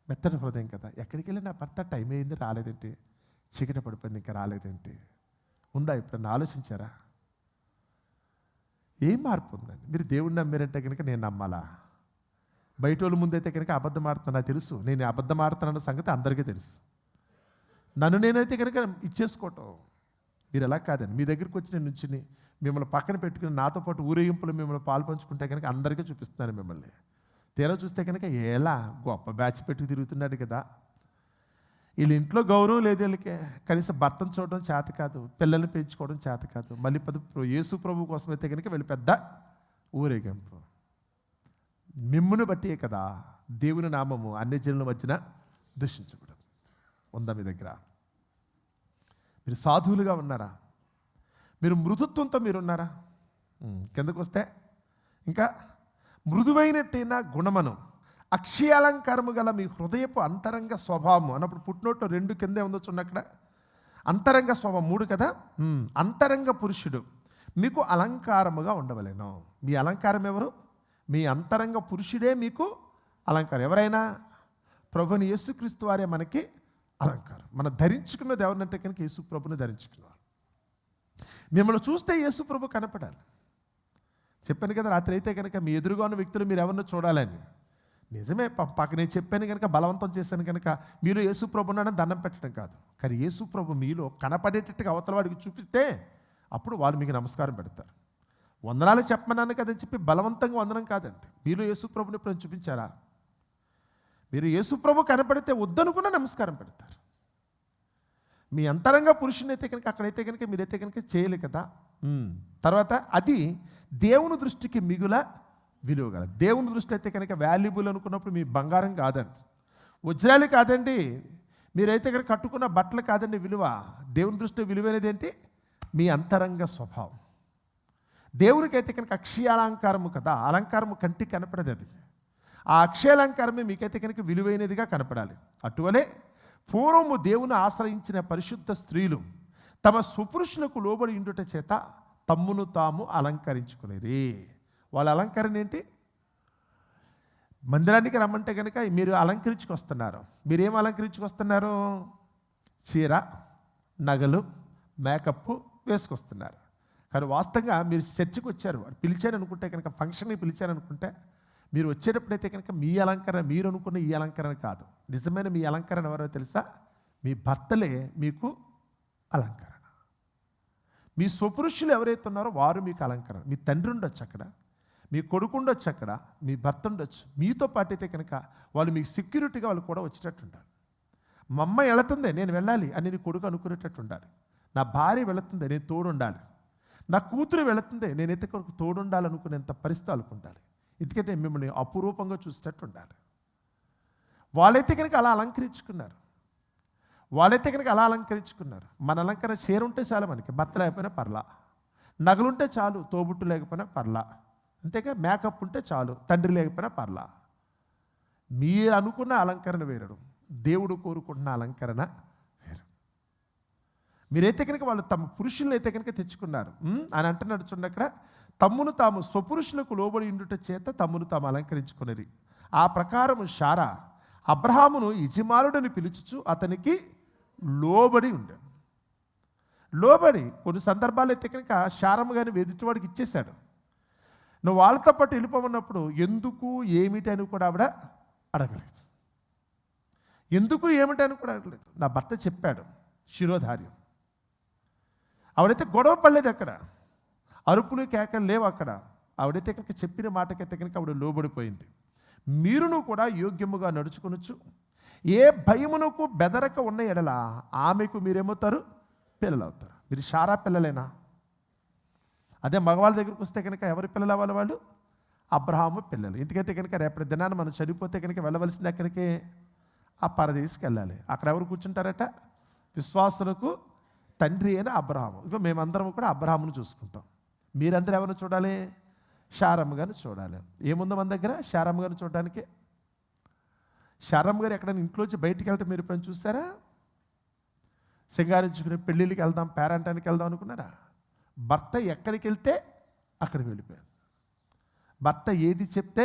మెత్తని హృదయం కదా. ఎక్కడికి వెళ్ళి నా భర్త టైం అయింది రాలేదేంటి, చీకటి పడిపోయింది ఇంకా రాలేదేంటి ఉందా? ఎప్పుడన్నా ఆలోచించారా? ఏం మార్పు ఉందండి? మీరు దేవుడిని నమ్మారంటే కనుక నేను నమ్మాలా? బయట వాళ్ళ ముందైతే కనుక అబద్ధం ఆడుతున్నా, నాకు తెలుసు, నేను అబద్ధం ఆడుతున్నాన్న సంగతి అందరికీ తెలుసు. నన్ను నేనైతే కనుక ఇచ్చేసుకోవటం. మీరు ఎలా కాదండి, మీ దగ్గరికి వచ్చి నేను నుంచి మిమ్మల్ని పక్కన పెట్టుకుని నాతో పాటు ఊరేగింపులు మిమ్మల్ని పాలు పంచుకుంటే కనుక అందరికీ చూపిస్తున్నాను మిమ్మల్ని. తీరా చూస్తే కనుక ఎలా గొప్ప బ్యాచ్ పెట్టుకు తిరుగుతున్నాడు కదా. వీళ్ళ ఇంట్లో గౌరవం లేదు, వీళ్ళకి కనీసం భర్తను చూడడం చేత కాదు, పిల్లల్ని పెంచుకోవడం చేత కాదు. మళ్ళీ యేసు ప్రభు కోసం అయితే కనుక వీళ్ళు పెద్ద ఊరేగింపు. మిమ్మును బట్టే కదా దేవుని నామము అన్ని జనుల మధ్యన దూషించకూడదు. ఉందా మీ దగ్గర? మీరు సాధువులుగా ఉన్నారా? మీరు మృదుత్వంతో మీరున్నారా? కిందకు వస్తే ఇంకా మృదువైనట్టైన గుణమను అక్షయాలంకారము గల మీ హృదయపు అంతరంగ స్వభావము అన్నప్పుడు పుట్టినోట్లో 2 కిందే ఉందో చూడండి అక్కడ. అంతరంగ స్వభావం 3 కదా. అంతరంగ పురుషుడు మీకు అలంకారముగా ఉండవలేను. మీ అలంకారం ఎవరు? మీ అంతరంగ పురుషుడే మీకు అలంకారం. ఎవరైనా ప్రభుని యేసుక్రీస్తు వారే మనకి అలంకారం. మనం ధరించుకున్నది ఎవరినంటే కనుక యేసు ప్రభుని ధరించుకున్నాం. మిమ్మల్ని చూస్తే యేసు ప్రభు కనపడాలి. చెప్పాను కదా రాత్రి అయితే కనుక మీ ఎదురుగా ఉన్న వ్యక్తులు మీరు ఎవరినో చూడాలని. నిజమే, నేను చెప్పాను కనుక బలవంతం చేశాను కనుక మీలో యేసు ప్రభు ఉన్నాడని దండం పెట్టడం కాదు. కానీ యేసు ప్రభు మీలో కనపడేటట్టుగా అవతల వాడికి చూపిస్తే అప్పుడు వాళ్ళు మీకు నమస్కారం పెడతారు. వందనాలు చెప్పమన్నాను కదని చెప్పి బలవంతంగా వందనం కాదండి. మీలో యేసు ప్రభుని ఇప్పుడు చూపించారా? మీరు యేసు ప్రభు కనపడితే వద్దనుకున్న నమస్కారం పెడతారు. మీ అంతరంగ పురుషుని అయితే కనుక అక్కడైతే కనుక మీరైతే కనుక చేయలే కదా. తర్వాత అది దేవుని దృష్టికి మిగుల విలువ గల. దేవుని దృష్టి అయితే కనుక వాల్యుబుల్ అనుకున్నప్పుడు మీ బంగారం కాదండి, వజ్రాలు కాదండి, మీరైతే కనుక కట్టుకున్న బట్టలు కాదండి విలువ. దేవుని దృష్టి విలువైనది ఏంటి? మీ అంతరంగ స్వభావం. దేవునికి అయితే కనుక అక్షయాలంకారము కదా, అలంకారము కంటికి కనపడదు. అది ఆ అక్షయాలంకారమే మీకైతే కనుక విలువైనదిగా కనపడాలి. అటువలే పూర్వము దేవుని ఆశ్రయించిన పరిశుద్ధ స్త్రీలు తమ స్వపురుషులకు లోబడి ఉండుట చేత తమ్మును తాము అలంకరించుకునేది. వాళ్ళ అలంకరణ ఏంటి? మందిరానికి రమ్మంటే కనుక మీరు అలంకరించుకొస్తున్నారు. మీరేం అలంకరించుకొస్తున్నారు? చీర, నగలు, మేకప్ వేసుకొస్తున్నారు. కానీ వాస్తవంగా మీరు చర్చికి వచ్చారు, పిలిచారనుకుంటే కనుక, ఫంక్షన్కి పిలిచారనుకుంటే మీరు వచ్చేటప్పుడైతే కనుక మీ అలంకరణ మీరు అనుకున్న ఈ అలంకరణ కాదు. నిజమైన మీ అలంకరణ ఎవరో తెలుసా? మీ భర్తలే మీకు అలంకరణ. మీ స్వపురుషులు ఎవరైతే ఉన్నారో వారు మీకు అలంకరణ. మీ తండ్రి ఉండొచ్చు అక్కడ, మీ కొడుకు ఉండొచ్చు అక్కడ, మీ భర్త ఉండొచ్చు. మీతో పాటు అయితే కనుక వాళ్ళు మీకు సెక్యూరిటీగా వాళ్ళు కూడా వచ్చేటట్టు ఉండాలి. మా అమ్మ వెళుతుంది నేను వెళ్ళాలి అని నీ కొడుకు అనుకునేటట్టు ఉండాలి. నా భార్య వెళుతుంది నేను తోడు ఉండాలి. నా కూతురు వెళుతుంది నేనైతే కొడుకు తోడు ఉండాలనుకునేంత పరిస్థితి అనుకుంటాలి. ఎందుకంటే మిమ్మల్ని అపురూపంగా చూసేటట్టు ఉండాలి. వాళ్ళైతే కనుక అలా అలంకరించుకున్నారు. మన అలంకరణ చీర ఉంటే చాలు, మనకి భర్త లేకపోయినా పర్లా, నగలుంటే చాలు, తోబుట్టు లేకపోయినా పర్లా, అంతేగా మేకప్ ఉంటే చాలు, తండ్రి లేకపోయినా పర్లా. మీరు అనుకున్న అలంకరణ వేరు, దేవుడు కోరుకుంటున్న అలంకరణ వేరు. మీరైతే కనుక వాళ్ళు తమ పురుషులను అయితే కనుక తెచ్చుకున్నారు అని అంటున్నాడు. చూడండి అక్కడ, తమ్మును తాము స్వపురుషులకు లోబడి ఉండుట చేత తమ్మును తాము అలంకరించుకునేది. ఆ ప్రకారము శారా అబ్రహామును యజమానుడని పిలుచుచు అతనికి లోబడి ఉండాడు. లోబడి కొన్ని సందర్భాలు అయితే కనుక శారమ్మ గారిని ఎదుటివాడికి ఇచ్చేశాడు. నువ్వు వాళ్ళతో పాటు వెళ్ళిపోమన్నప్పుడు ఎందుకు ఏమిటి అని కూడా ఆవిడ అడగలేదు. ఎందుకు ఏమిటి అని కూడా అడగలేదు. నా భర్త చెప్పాడు, శిరోధార్యం. ఆవిడైతే గొడవ పడలేదు, అక్కడ అరుపులు కేకలు లేవు. అక్కడ ఆవిడైతే కనుక చెప్పిన మాటకైతే కనుక ఆవిడ లోబడిపోయింది. మీరును కూడా యోగ్యముగా నడుచుకొనొచ్చు, ఏ భయమునకు బెదరక ఉన్న ఎడల ఆమెకు మీరేమవుతారు? పిల్లలు అవుతారు. మీరు శారా పిల్లలేనా? అదే మగవాళ్ళ దగ్గరికి వస్తే కనుక ఎవరి పిల్లలు అవ్వాలి? వాళ్ళు అబ్రహాము పిల్లలు. ఎందుకంటే కనుక రేపటి దినాన్ని మనం చనిపోతే కనుక వెళ్ళవలసింది ఎక్కడికి? ఆ పరదేశికి వెళ్ళాలి. అక్కడ ఎవరు కూర్చుంటారట? విశ్వాసులకు తండ్రి అయిన అబ్రహాము. ఇక మేమందరం కూడా అబ్రహామును చూసుకుంటాం. మీరందరూ ఎవరిని చూడాలి? శారమ్మ గారిని చూడాలి. ఏముందో మన దగ్గర శారమ్మ గారిని చూడడానికి? శారమ్మ గారు ఎక్కడైనా ఇంట్లోంచి బయటికి వెళ్ళటం మీరు ఎప్పుడైనా చూసారా? సింగారించుకుని పెళ్ళిళ్ళకి వెళ్దాం, పేరంటానికి వెళ్దాం అనుకున్నారా? భర్త ఎక్కడికి వెళ్తే అక్కడికి వెళ్ళిపోయారు. భర్త ఏది చెప్తే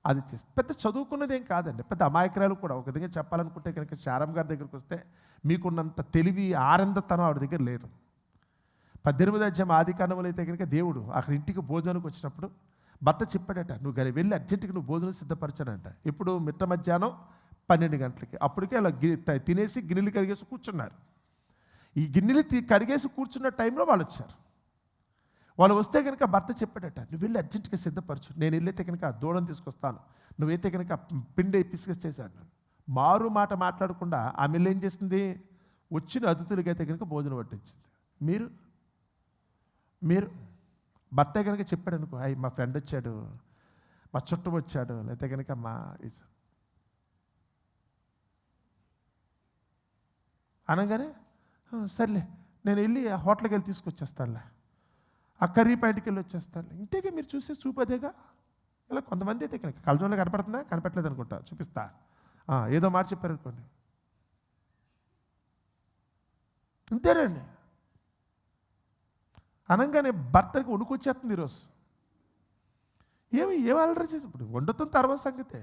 అది చేస్తే. పెద్ద చదువుకున్నదేం కాదండి, పెద్ద అమాయకురాలు కూడా. ఒక విధంగా చెప్పాలనుకుంటే కనుక శారమ్మ గారి దగ్గరికి వస్తే మీకున్నంత తెలివి, ఆనందతనం ఆవిడ దగ్గర లేదు. 18వ అధ్యాయం ఆదికాండంలో అయితే కనుక దేవుడు అక్కడ ఇంటికి భోజనానికి వచ్చినప్పుడు భర్త చెప్పాడట, నువ్వు కానీ వెళ్ళి అర్జెంటుగా నువ్వు భోజనం సిద్ధపరచాడంట. ఇప్పుడు మిట్ట మధ్యాహ్నం 12 గంటలకి. అప్పటికే అలా తినేసి గిన్నెలు కడిగేసి కూర్చున్నారు. ఈ గిన్నెలు కడిగేసి కూర్చున్న టైంలో వాళ్ళు వచ్చారు. వాళ్ళు వస్తే కనుక భర్త చెప్పాడట, నువ్వు వెళ్ళి అర్జెంటుగా సిద్ధపరచు, నేను వెళ్ళైతే కనుక ఆ దూడను తీసుకొస్తాను, నువ్వైతే కనుక పిండి పిసిచేసాను. మారు మాట మాట్లాడకుండా ఆమె ఏం చేసింది? వచ్చిన అతిథులకైతే కనుక భోజనం పట్టించింది. మీరు భర్త కనుక చెప్పాడు అనుకో, అయ్యి మా ఫ్రెండ్ వచ్చాడు, మా చుట్టం వచ్చాడు, లేకపోతే కనుక మా అనగానే సర్లే నేను వెళ్ళి ఆ హోటల్కి వెళ్ళి తీసుకొచ్చేస్తానులే, ఆ కర్రీ పాయింట్కి వెళ్ళి వచ్చేస్తానులే. ఇంతేగా మీరు చూసే చూపదేగా. ఇలా కొంతమంది అయితే కనుక కలజోళ్ళు కనపడుతుందా? కనపట్లేదు అనుకుంటా, చూపిస్తా, ఏదో మాట చెప్పారు అనుకోండి, ఇంతేనండి అనగానే భర్తకి వణుకొచ్చేస్తుంది ఈరోజు. ఏం అలరి చేసి ఇప్పుడు వండుతుంది తర్వాత సంగతే.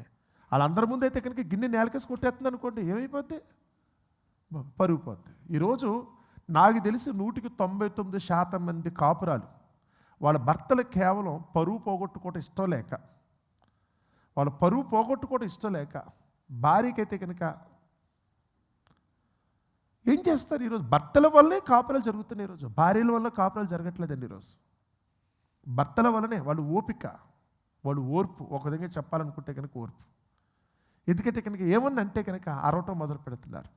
వాళ్ళందరి ముందు అయితే కనుక గిన్నె నేలకేసి కొట్టేస్తుంది అనుకోండి, ఏమైపోద్ది? పరుగుపోద్ది. ఈరోజు నాకు తెలిసి 199% మంది కాపురాలు వాళ్ళ భర్తలు కేవలం పరువు పోగొట్టుకోవటం ఇష్టం లేక, వాళ్ళ పరువు పోగొట్టుకోవడం ఇష్టం లేక భార్యకైతే కనుక ఏం చేస్తారు? ఈరోజు భర్తల వల్లే కాపురాలు జరుగుతున్నాయి. ఈరోజు భార్యల వల్ల కాపురాలు జరగట్లేదండి. ఈరోజు భర్తల వల్లనే వాళ్ళు ఓపిక, వాళ్ళు ఓర్పు, ఒక విధంగా చెప్పాలనుకుంటే కనుక ఓర్పు. ఎందుకంటే కనుక ఏమన్నా అంటే కనుక అరవటం మొదలు పెడుతున్నారు.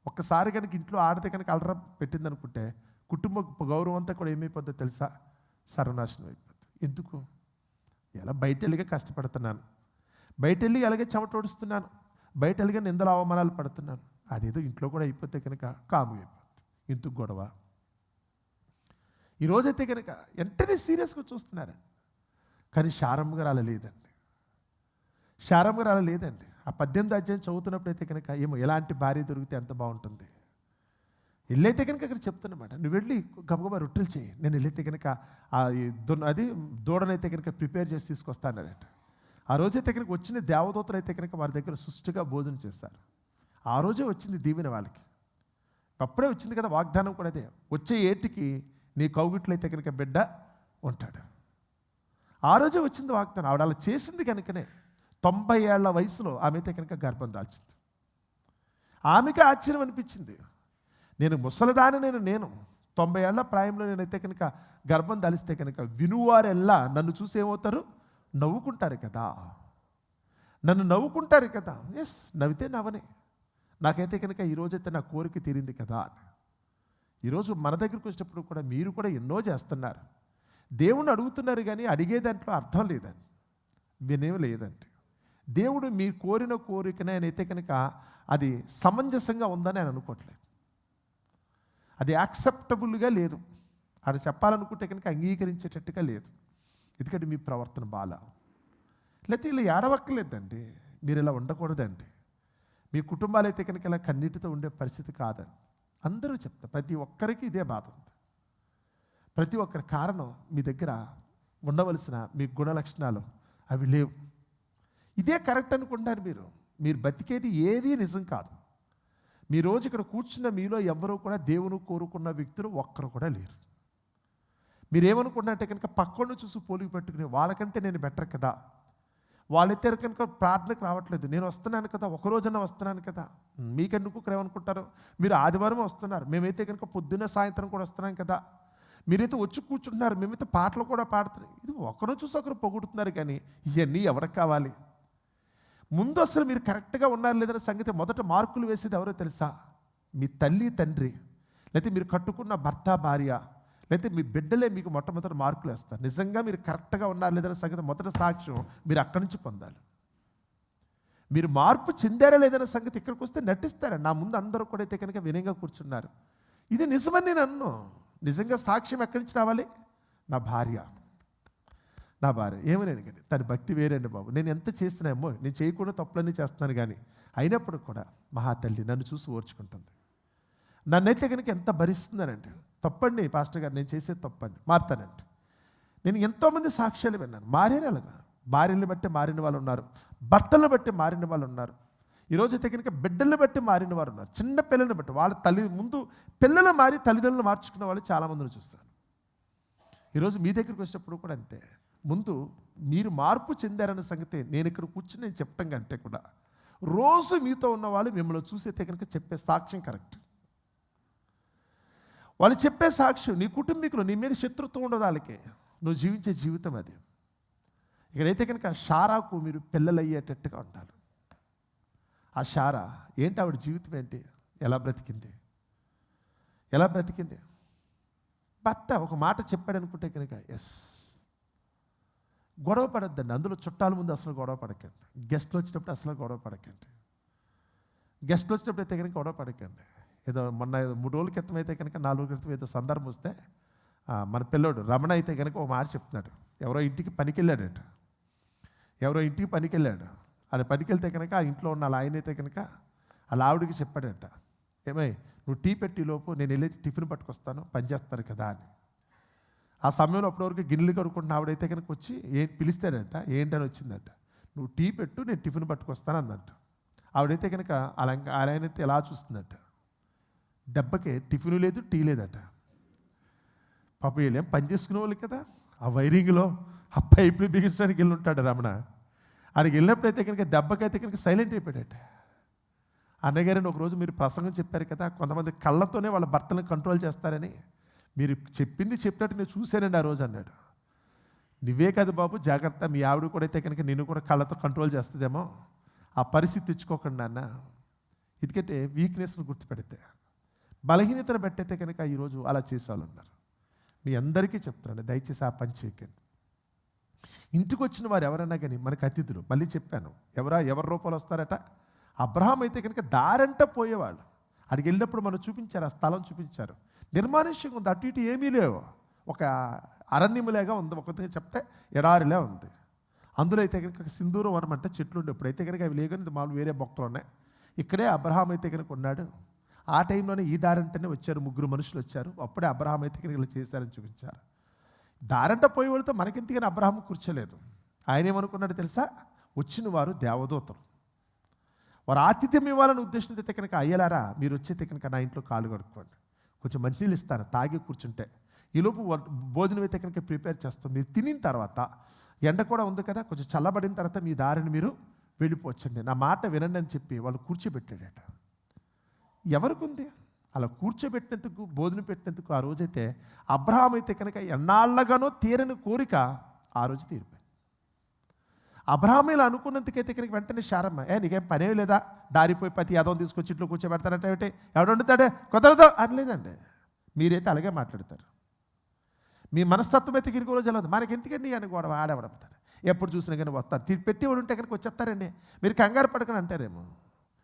ఒక్కసారి కనుక ఇంట్లో ఆడితే కనుక అలర పెట్టిందనుకుంటే కుటుంబ గౌరవం అంతా కూడా ఏమైపోద్దో తెలుసా? సర్వనాశనం అయిపోద్ది. ఎందుకు? ఇలా బయట వెళ్ళిగా కష్టపడుతున్నాను, బయట వెళ్ళి అలాగే చెమటోడుస్తున్నాను, బయట వెళ్ళిగా నిందల అవమానాలు పడుతున్నాను, అదేదో ఇంట్లో కూడా అయిపోతే కనుక కాము అయిపోద్ది. ఎందుకు గొడవ? ఈరోజైతే కనుక వెంటనే సీరియస్గా చూస్తున్నారు. కానీ శారమ్మ గారు అలా లేదండి. శారమ్మ గారు అలా లేదండి. ఆ 18వ అధ్యాయం చదువుతున్నప్పుడు అయితే కనుక ఏమో ఎలాంటి భార్య దొరికితే ఎంత బాగుంటుంది. వెళ్ళైతే కనుక అక్కడ చెప్తున్నమాట, నువ్వు వెళ్ళి గబగబా రొట్టెలు చేయి, నేను వెళ్ళైతే కనుక అది దూడనైతే కనుక ప్రిపేర్ చేసి తీసుకొస్తానట. ఆ రోజైతే కనుక వచ్చిన దేవదూతలు అయితే కనుక వారి దగ్గర సుష్టిగా భోజనం చేస్తారు. ఆ రోజే వచ్చింది దీవెన వాళ్ళకి. అప్పుడే వచ్చింది కదా వాగ్దానం కూడా. అదే వచ్చే ఏటికి నీ కౌగిట్లో అయితే కనుక బిడ్డ ఉంటాడు. ఆ రోజే వచ్చింది వాగ్దానం. ఆవిడ అలా చేసింది కనుకనే 90 ఏళ్ల వయసులో ఆమె అయితే కనుక గర్భం దాల్చింది. ఆమెకి ఆశ్చర్యం అనిపించింది. నేను ముసలిదాని నేను 90 ఏళ్ల ప్రాయంలో నేనైతే కనుక గర్భం దాలిస్తే కనుక వినువారెల్లా నన్ను చూసి ఏమవుతారు? నవ్వుకుంటారు కదా, నన్ను నవ్వుకుంటారు కదా. ఎస్, నవ్వితే నవ్వనే. నాకైతే కనుక ఈరోజైతే నా కోరిక తీరింది కదా. ఈరోజు మన దగ్గరికి వచ్చినప్పుడు కూడా మీరు కూడా ఎన్నో చేస్తున్నారు, దేవుణ్ణి అడుగుతున్నారు, కానీ అడిగే దాంట్లో అర్థం లేదండి, వినేం లేదండి. దేవుడు మీ కోరిన కోరికనే అయితే కనుక అది సమంజసంగా ఉందని నేను అనుకోవట్లేదు. అది యాక్సెప్టబుల్గా లేదు. అది చెప్పాలనుకుంటే కనుక అంగీకరించేటట్టుగా లేదు. ఎందుకంటే మీ ప్రవర్తన బాల. లేకపోతే ఇలా ఏడవక్కర్లేదండి, మీరు ఇలా ఉండకూడదండి. మీ కుటుంబాలు అయితే కనుక ఇలా కన్నీటితో ఉండే పరిస్థితి కాదండి. అందరూ చెప్తారు, ప్రతి ఒక్కరికి ఇదే బాధ ఉంది. ప్రతి ఒక్కరి కారణం మీ దగ్గర ఉండవలసిన మీ గుణ లక్షణాలు అవి లేవు. ఇదే కరెక్ట్ అనుకుంటారు మీరు బతికేది ఏది నిజం కాదు. మీ రోజు ఇక్కడ కూర్చున్న మీలో ఎవరూ కూడా దేవుని కోరుకున్న వ్యక్తులు ఒక్కరు కూడా లేరు. మీరేమనుకున్నట్టే కనుక పక్కను చూసి పోలికి పెట్టుకుని వాళ్ళకంటే నేను బెటర్ కదా, వాళ్ళైతే కనుక ప్రార్థనకు రావట్లేదు, నేను వస్తున్నాను కదా, ఒకరోజన్నా వస్తున్నాను కదా. మీకెందుకు ఏమనుకుంటారు? మీరు ఆదివారం వస్తున్నారు, మేమైతే కనుక పొద్దున్న సాయంత్రం కూడా వస్తున్నాం కదా. మీరైతే వచ్చి కూర్చుంటున్నారు, మేమైతే పాటలు కూడా పాడుతున్నాం. ఇది ఒకరు చూసి ఒకరు పొగుడుతున్నారు, కానీ ఇవన్నీ ఎవరికి కావాలి? ముందు అసలు మీరు కరెక్ట్గా ఉన్నారు లేదనే సంగతి మొదట మార్కులు వేసేది ఎవరో తెలుసా? మీ తల్లి తండ్రి, లేకపోతే మీరు కట్టుకున్న భర్త భార్య, లేకపోతే మీ బిడ్డలే మీకు మొట్టమొదటి మార్కులు వేస్తారు. నిజంగా మీరు కరెక్ట్గా ఉన్నారు లేదనే సంగతి మొదటి సాక్ష్యం మీరు అక్కడి నుంచి పొందాలి. మీరు మార్పు చెందారా లేదనే సంగతి ఇక్కడికి వస్తే నటిస్తారా? నా ముందు అందరూ కూడా అయితే కనుక వినయంగా కూర్చున్నారు, ఇది నిజమని నేను అన్ను. నిజంగా సాక్ష్యం ఎక్కడి నుంచి రావాలి? నా భార్య ఏమని కానీ తన భక్తి వేరండి బాబు. నేను ఎంత చేసినామో, నేను చేయకుండా తప్పులన్నీ చేస్తున్నాను, కానీ అయినప్పుడు కూడా మహాతల్లి నన్ను చూసి ఓర్చుకుంటుంది. నన్నైతే కనుక ఎంత భరిస్తుందనండి. తప్పండి పాస్టర్ గారు, నేను చేసేది తప్పండి, మారుతానండి. నేను ఎంతోమంది సాక్ష్యాలు విన్నాను. మారేనే అలాగా. భార్యలను బట్టి మారిన వాళ్ళు ఉన్నారు, భర్తలను బట్టి మారిన వాళ్ళు ఉన్నారు. ఈరోజైతే కనుక బిడ్డలను బట్టి మారిన వారు ఉన్నారు, చిన్న పిల్లల్ని బట్టి. వాళ్ళ ముందు పిల్లలు మారి తల్లిదండ్రులు మార్చుకున్న వాళ్ళు చాలామందిని చూస్తాను. ఈరోజు మీ దగ్గరికి వచ్చినప్పుడు కూడా అంతే. ముందు మీరు మార్పు చెందారన్న సంగతి నేను ఇక్కడ కూర్చుని నేను చెప్పటం కంటే కూడా రోజు మీతో ఉన్న వాళ్ళు మిమ్మల్ని చూసైతే కనుక చెప్పే సాక్ష్యం కరెక్ట్. వాళ్ళు చెప్పే సాక్ష్యం నీ కుటుంబీకులు నీ మీద శత్రుత్వం ఉండదు, వాళ్ళకే నువ్వు జీవించే జీవితం అది. ఇక్కడైతే కనుక షారాకు మీరు పిల్లలయ్యేటట్టుగా ఉండాలి. ఆ షారా ఏంటి? ఆవిడ జీవితం ఏంటి? ఎలా బ్రతికింది? భర్త ఒక మాట చెప్పాడు అనుకుంటే కనుక ఎస్, గొడవ పడద్దండి. అందులో చుట్టాల ముందు అసలు గొడవ పడకండి. గెస్ట్లు వచ్చినప్పుడు అసలు గొడవ పడకండి. గెస్ట్లు వచ్చినప్పుడు అయితే కనుక గొడవ పడకండి. ఏదో మొన్న 3 రోజుల క్రితం అయితే కనుక 4 రోజుల క్రితం ఏదో సందర్భం వస్తే మన పిల్లోడు రమణ అయితే కనుక ఒక మాట చెప్తున్నాడు. ఎవరో ఇంటికి పనికి వెళ్ళాడు. ఆయన పనికి వెళ్తే కనుక ఆ ఇంట్లో ఉన్న ఆయన అయితే కనుక అలా ఆవిడికి చెప్పాడంట, ఏమై నువ్వు టీ పెట్టి లోపు నేను వెళ్ళి టిఫిన్ పట్టుకొస్తాను, పని చేస్తారు కదా అని. ఆ సమయంలో అప్పటివరకు గిన్నెలు కడుక్కుంటున్న ఆవిడైతే కనుక వచ్చి పిలిస్తాడంట. ఏంటని వచ్చిందంట, నువ్వు టీ పెట్టు నేను టిఫిన్ పట్టుకొస్తాను అందంట. ఆవిడైతే కనుక ఆయనైతే ఎలా చూస్తుందంట, దెబ్బకి టిఫిన్ లేదు టీ లేదట. పాప వీళ్ళేం పని చేసుకునే వాళ్ళు కదా, ఆ వైరింగ్లో ఆ పైపులు బిగించడానికి వెళ్ళి ఉంటాడు రమణ. ఆడికి వెళ్ళినప్పుడైతే కనుక దెబ్బకైతే కనుక సైలెంట్ అయిపోయాడు. అన్నగారిని ఒకరోజు మీరు ప్రసంగం చెప్పారు కదా, కొంతమంది కళ్ళతోనే వాళ్ళ భర్తలను కంట్రోల్ చేస్తారని. మీరు చెప్పింది చెప్పినట్టు నేను చూశానండి ఆ రోజు అన్నాడు. నువ్వే కాదు బాబు, జాగ్రత్త, మీ ఆవిడ కూడా అయితే కనుక నిన్ను కూడా కళ్ళతో కంట్రోల్ చేస్తుందేమో, ఆ పరిస్థితి తెచ్చుకోకండి అన్న. ఎందుకంటే వీక్నెస్ను గుర్తుపెడితే, బలహీనతను బట్టయితే కనుక ఈరోజు అలా చేసేవాళ్ళు ఉన్నారు. మీ అందరికీ చెప్తున్నాను, దయచేసి ఆ పని చేయకండి. ఇంటికి వచ్చిన వారు ఎవరన్నా కానీ మనకు అతిథులు. మళ్ళీ చెప్పాను, ఎవరి రూపాయలు వస్తారట. అబ్రహాం అయితే కనుక దారంట పోయేవాళ్ళు. అడిగి వెళ్ళినప్పుడు మనం చూపించారు, ఆ స్థలం చూపించారు. నిర్మానుష్యంగా ఉంది, అటు ఇటు ఏమీ లేవు, ఒక అరణ్యములేగా ఉంది. ఒకటి చెప్తే ఎడారిలే ఉంది. అందులో అయితే కనుక సింధూరం వనం అంటే చెట్లు ఉండే. ఇప్పుడైతే కనుక అవి లేదని మామూలు వేరే మొక్కలు ఉన్నాయి. ఇక్కడే అబ్రహాం అయితే కనుక ఉన్నాడు. ఆ టైంలోనే ఈ దారంటనే వచ్చారు, 3 మనుషులు వచ్చారు. అప్పుడే అబ్రహాం అయితే కనుక ఇలా చేశారని చూపించారు. దారంట పోయి వెళితే మనకెందుకని అబ్రహాం కూర్చోలేదు. ఆయన ఏమనుకున్నాడు తెలుసా? వచ్చిన వారు దేవదూతలు, వారు ఆతిథ్యం ఇవ్వాలని ఉద్దేశంతో అయితే కనుక అయ్యలారా మీరు వచ్చేతే కనుక నా ఇంట్లో కాళ్ళు కడుక్కోండి, కొంచెం మంచినీళ్ళు ఇస్తాను తాగి కూర్చుంటే. ఈలోపు భోజనం అయితే కనుక ప్రిపేర్ చేస్తాం. మీరు తినిన తర్వాత ఎండ కూడా ఉంది కదా, కొంచెం చల్లబడిన తర్వాత మీ దారిని మీరు వెళ్ళిపోవచ్చండి, నా మాట వినండి అని చెప్పి వాళ్ళు కూర్చోబెట్టాడట. ఎవరికి ఉంది అలా కూర్చోబెట్టినందుకు, భోజనం పెట్టినందుకు ఆ రోజైతే అబ్రహాం అయితే కనుక ఎన్నాళ్ళగానో తీరని కోరిక ఆ రోజు తీరిపోయింది. అబ్రహాం ఇలా అనుకున్నందుకైతే కనుక వెంటనే శారమ్మ, నీకేం పనే లేదా, దారిపోయి ప్రతి యాదవం తీసుకొచ్చి ఇంట్లో కూర్చోబెడతారంటే ఏమిటి, ఎవడు వండుతాడే, కుదరదు అనలేదండి. మీరైతే అలాగే మాట్లాడతారు. మీ మనస్తత్వం అయితే గిరికి రోజు వెళ్ళదు. మనకి ఎందుకండి అని గొడవ ఆడవడతారు. ఎప్పుడు చూసినా కానీ వస్తారు, పెట్టేవాడు ఉంటే కనుక వచ్చేస్తారండి, మీరు కంగారు పడకని అంటారేమో.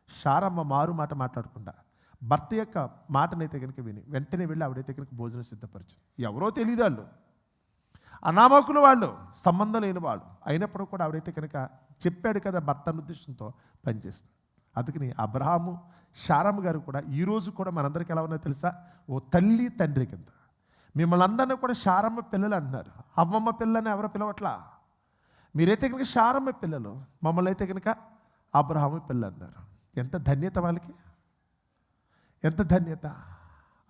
శారమ్మ మారు మాట మాట్లాడకుండా భర్త యొక్క మాటనైతే కనుక విని వెంటనే వెళ్ళి ఆవిడైతే కనుక భోజనం సిద్ధపరచు. ఎవరో తెలియదు, వాళ్ళు అనామకులు, వాళ్ళు సంబంధం లేని వాళ్ళు అయినప్పుడు కూడా ఆవిడైతే కనుక చెప్పాడు కదా భర్త అన్న ఉద్దేశంతో పనిచేస్తుంది. అందుకని అబ్రహాము శారమ్మ గారు కూడా ఈరోజు కూడా మనందరికీ ఎలా ఉన్నాయో తెలుసా? ఓ తల్లి తండ్రి కింద. మిమ్మల్ని అందరినీ కూడా శారమ్మ పిల్లలు అంటున్నారు, అవ్వమ్మ పిల్లని ఎవరో పిలవట్లా. మీరైతే కనుక శారమ్మ పిల్లలు, మమ్మల్ని అయితే కనుక అబ్రహాము పిల్లలు అన్నారు. ఎంత ధన్యత వాళ్ళకి, ఎంత ధన్యత.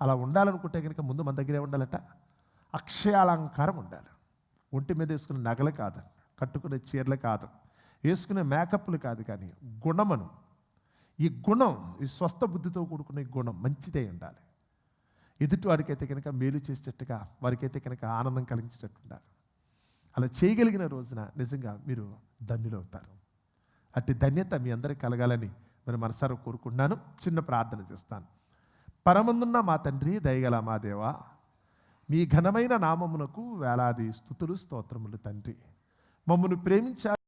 అలా ఉండాలనుకుంటే కనుక ముందు మన దగ్గరే ఉండాలట, అక్షయాలంకారం ఉండాలి. ఒంటి మీద వేసుకునే నగలు కాదు, కట్టుకునే చీరలు కాదు, వేసుకునే మేకప్లు కాదు, కానీ గుణమను, ఈ గుణం, ఈ స్వస్థ బుద్ధితో కూడుకున్న ఈ గుణం మంచిదే ఉండాలి. ఎదుటి వాడికైతే కనుక మేలు చేసేటట్టుగా, వారికైతే కనుక ఆనందం కలిగించేటట్టు ఉండాలి. అలా చేయగలిగిన రోజున నిజంగా మీరు ధన్యులవుతారు. అట్టి ధన్యత మీ అందరికీ కలగాలని మరి మనసారా కోరుకుంటున్నాను. చిన్న ప్రార్థన చేస్తాను. పరమందున్న మా తండ్రి, దయగల మా దేవా, మీ ఘనమైన నామమునకు వేలాది స్తుతులు స్తోత్రములు తండ్రి. మమ్మల్ని ప్రేమించారు.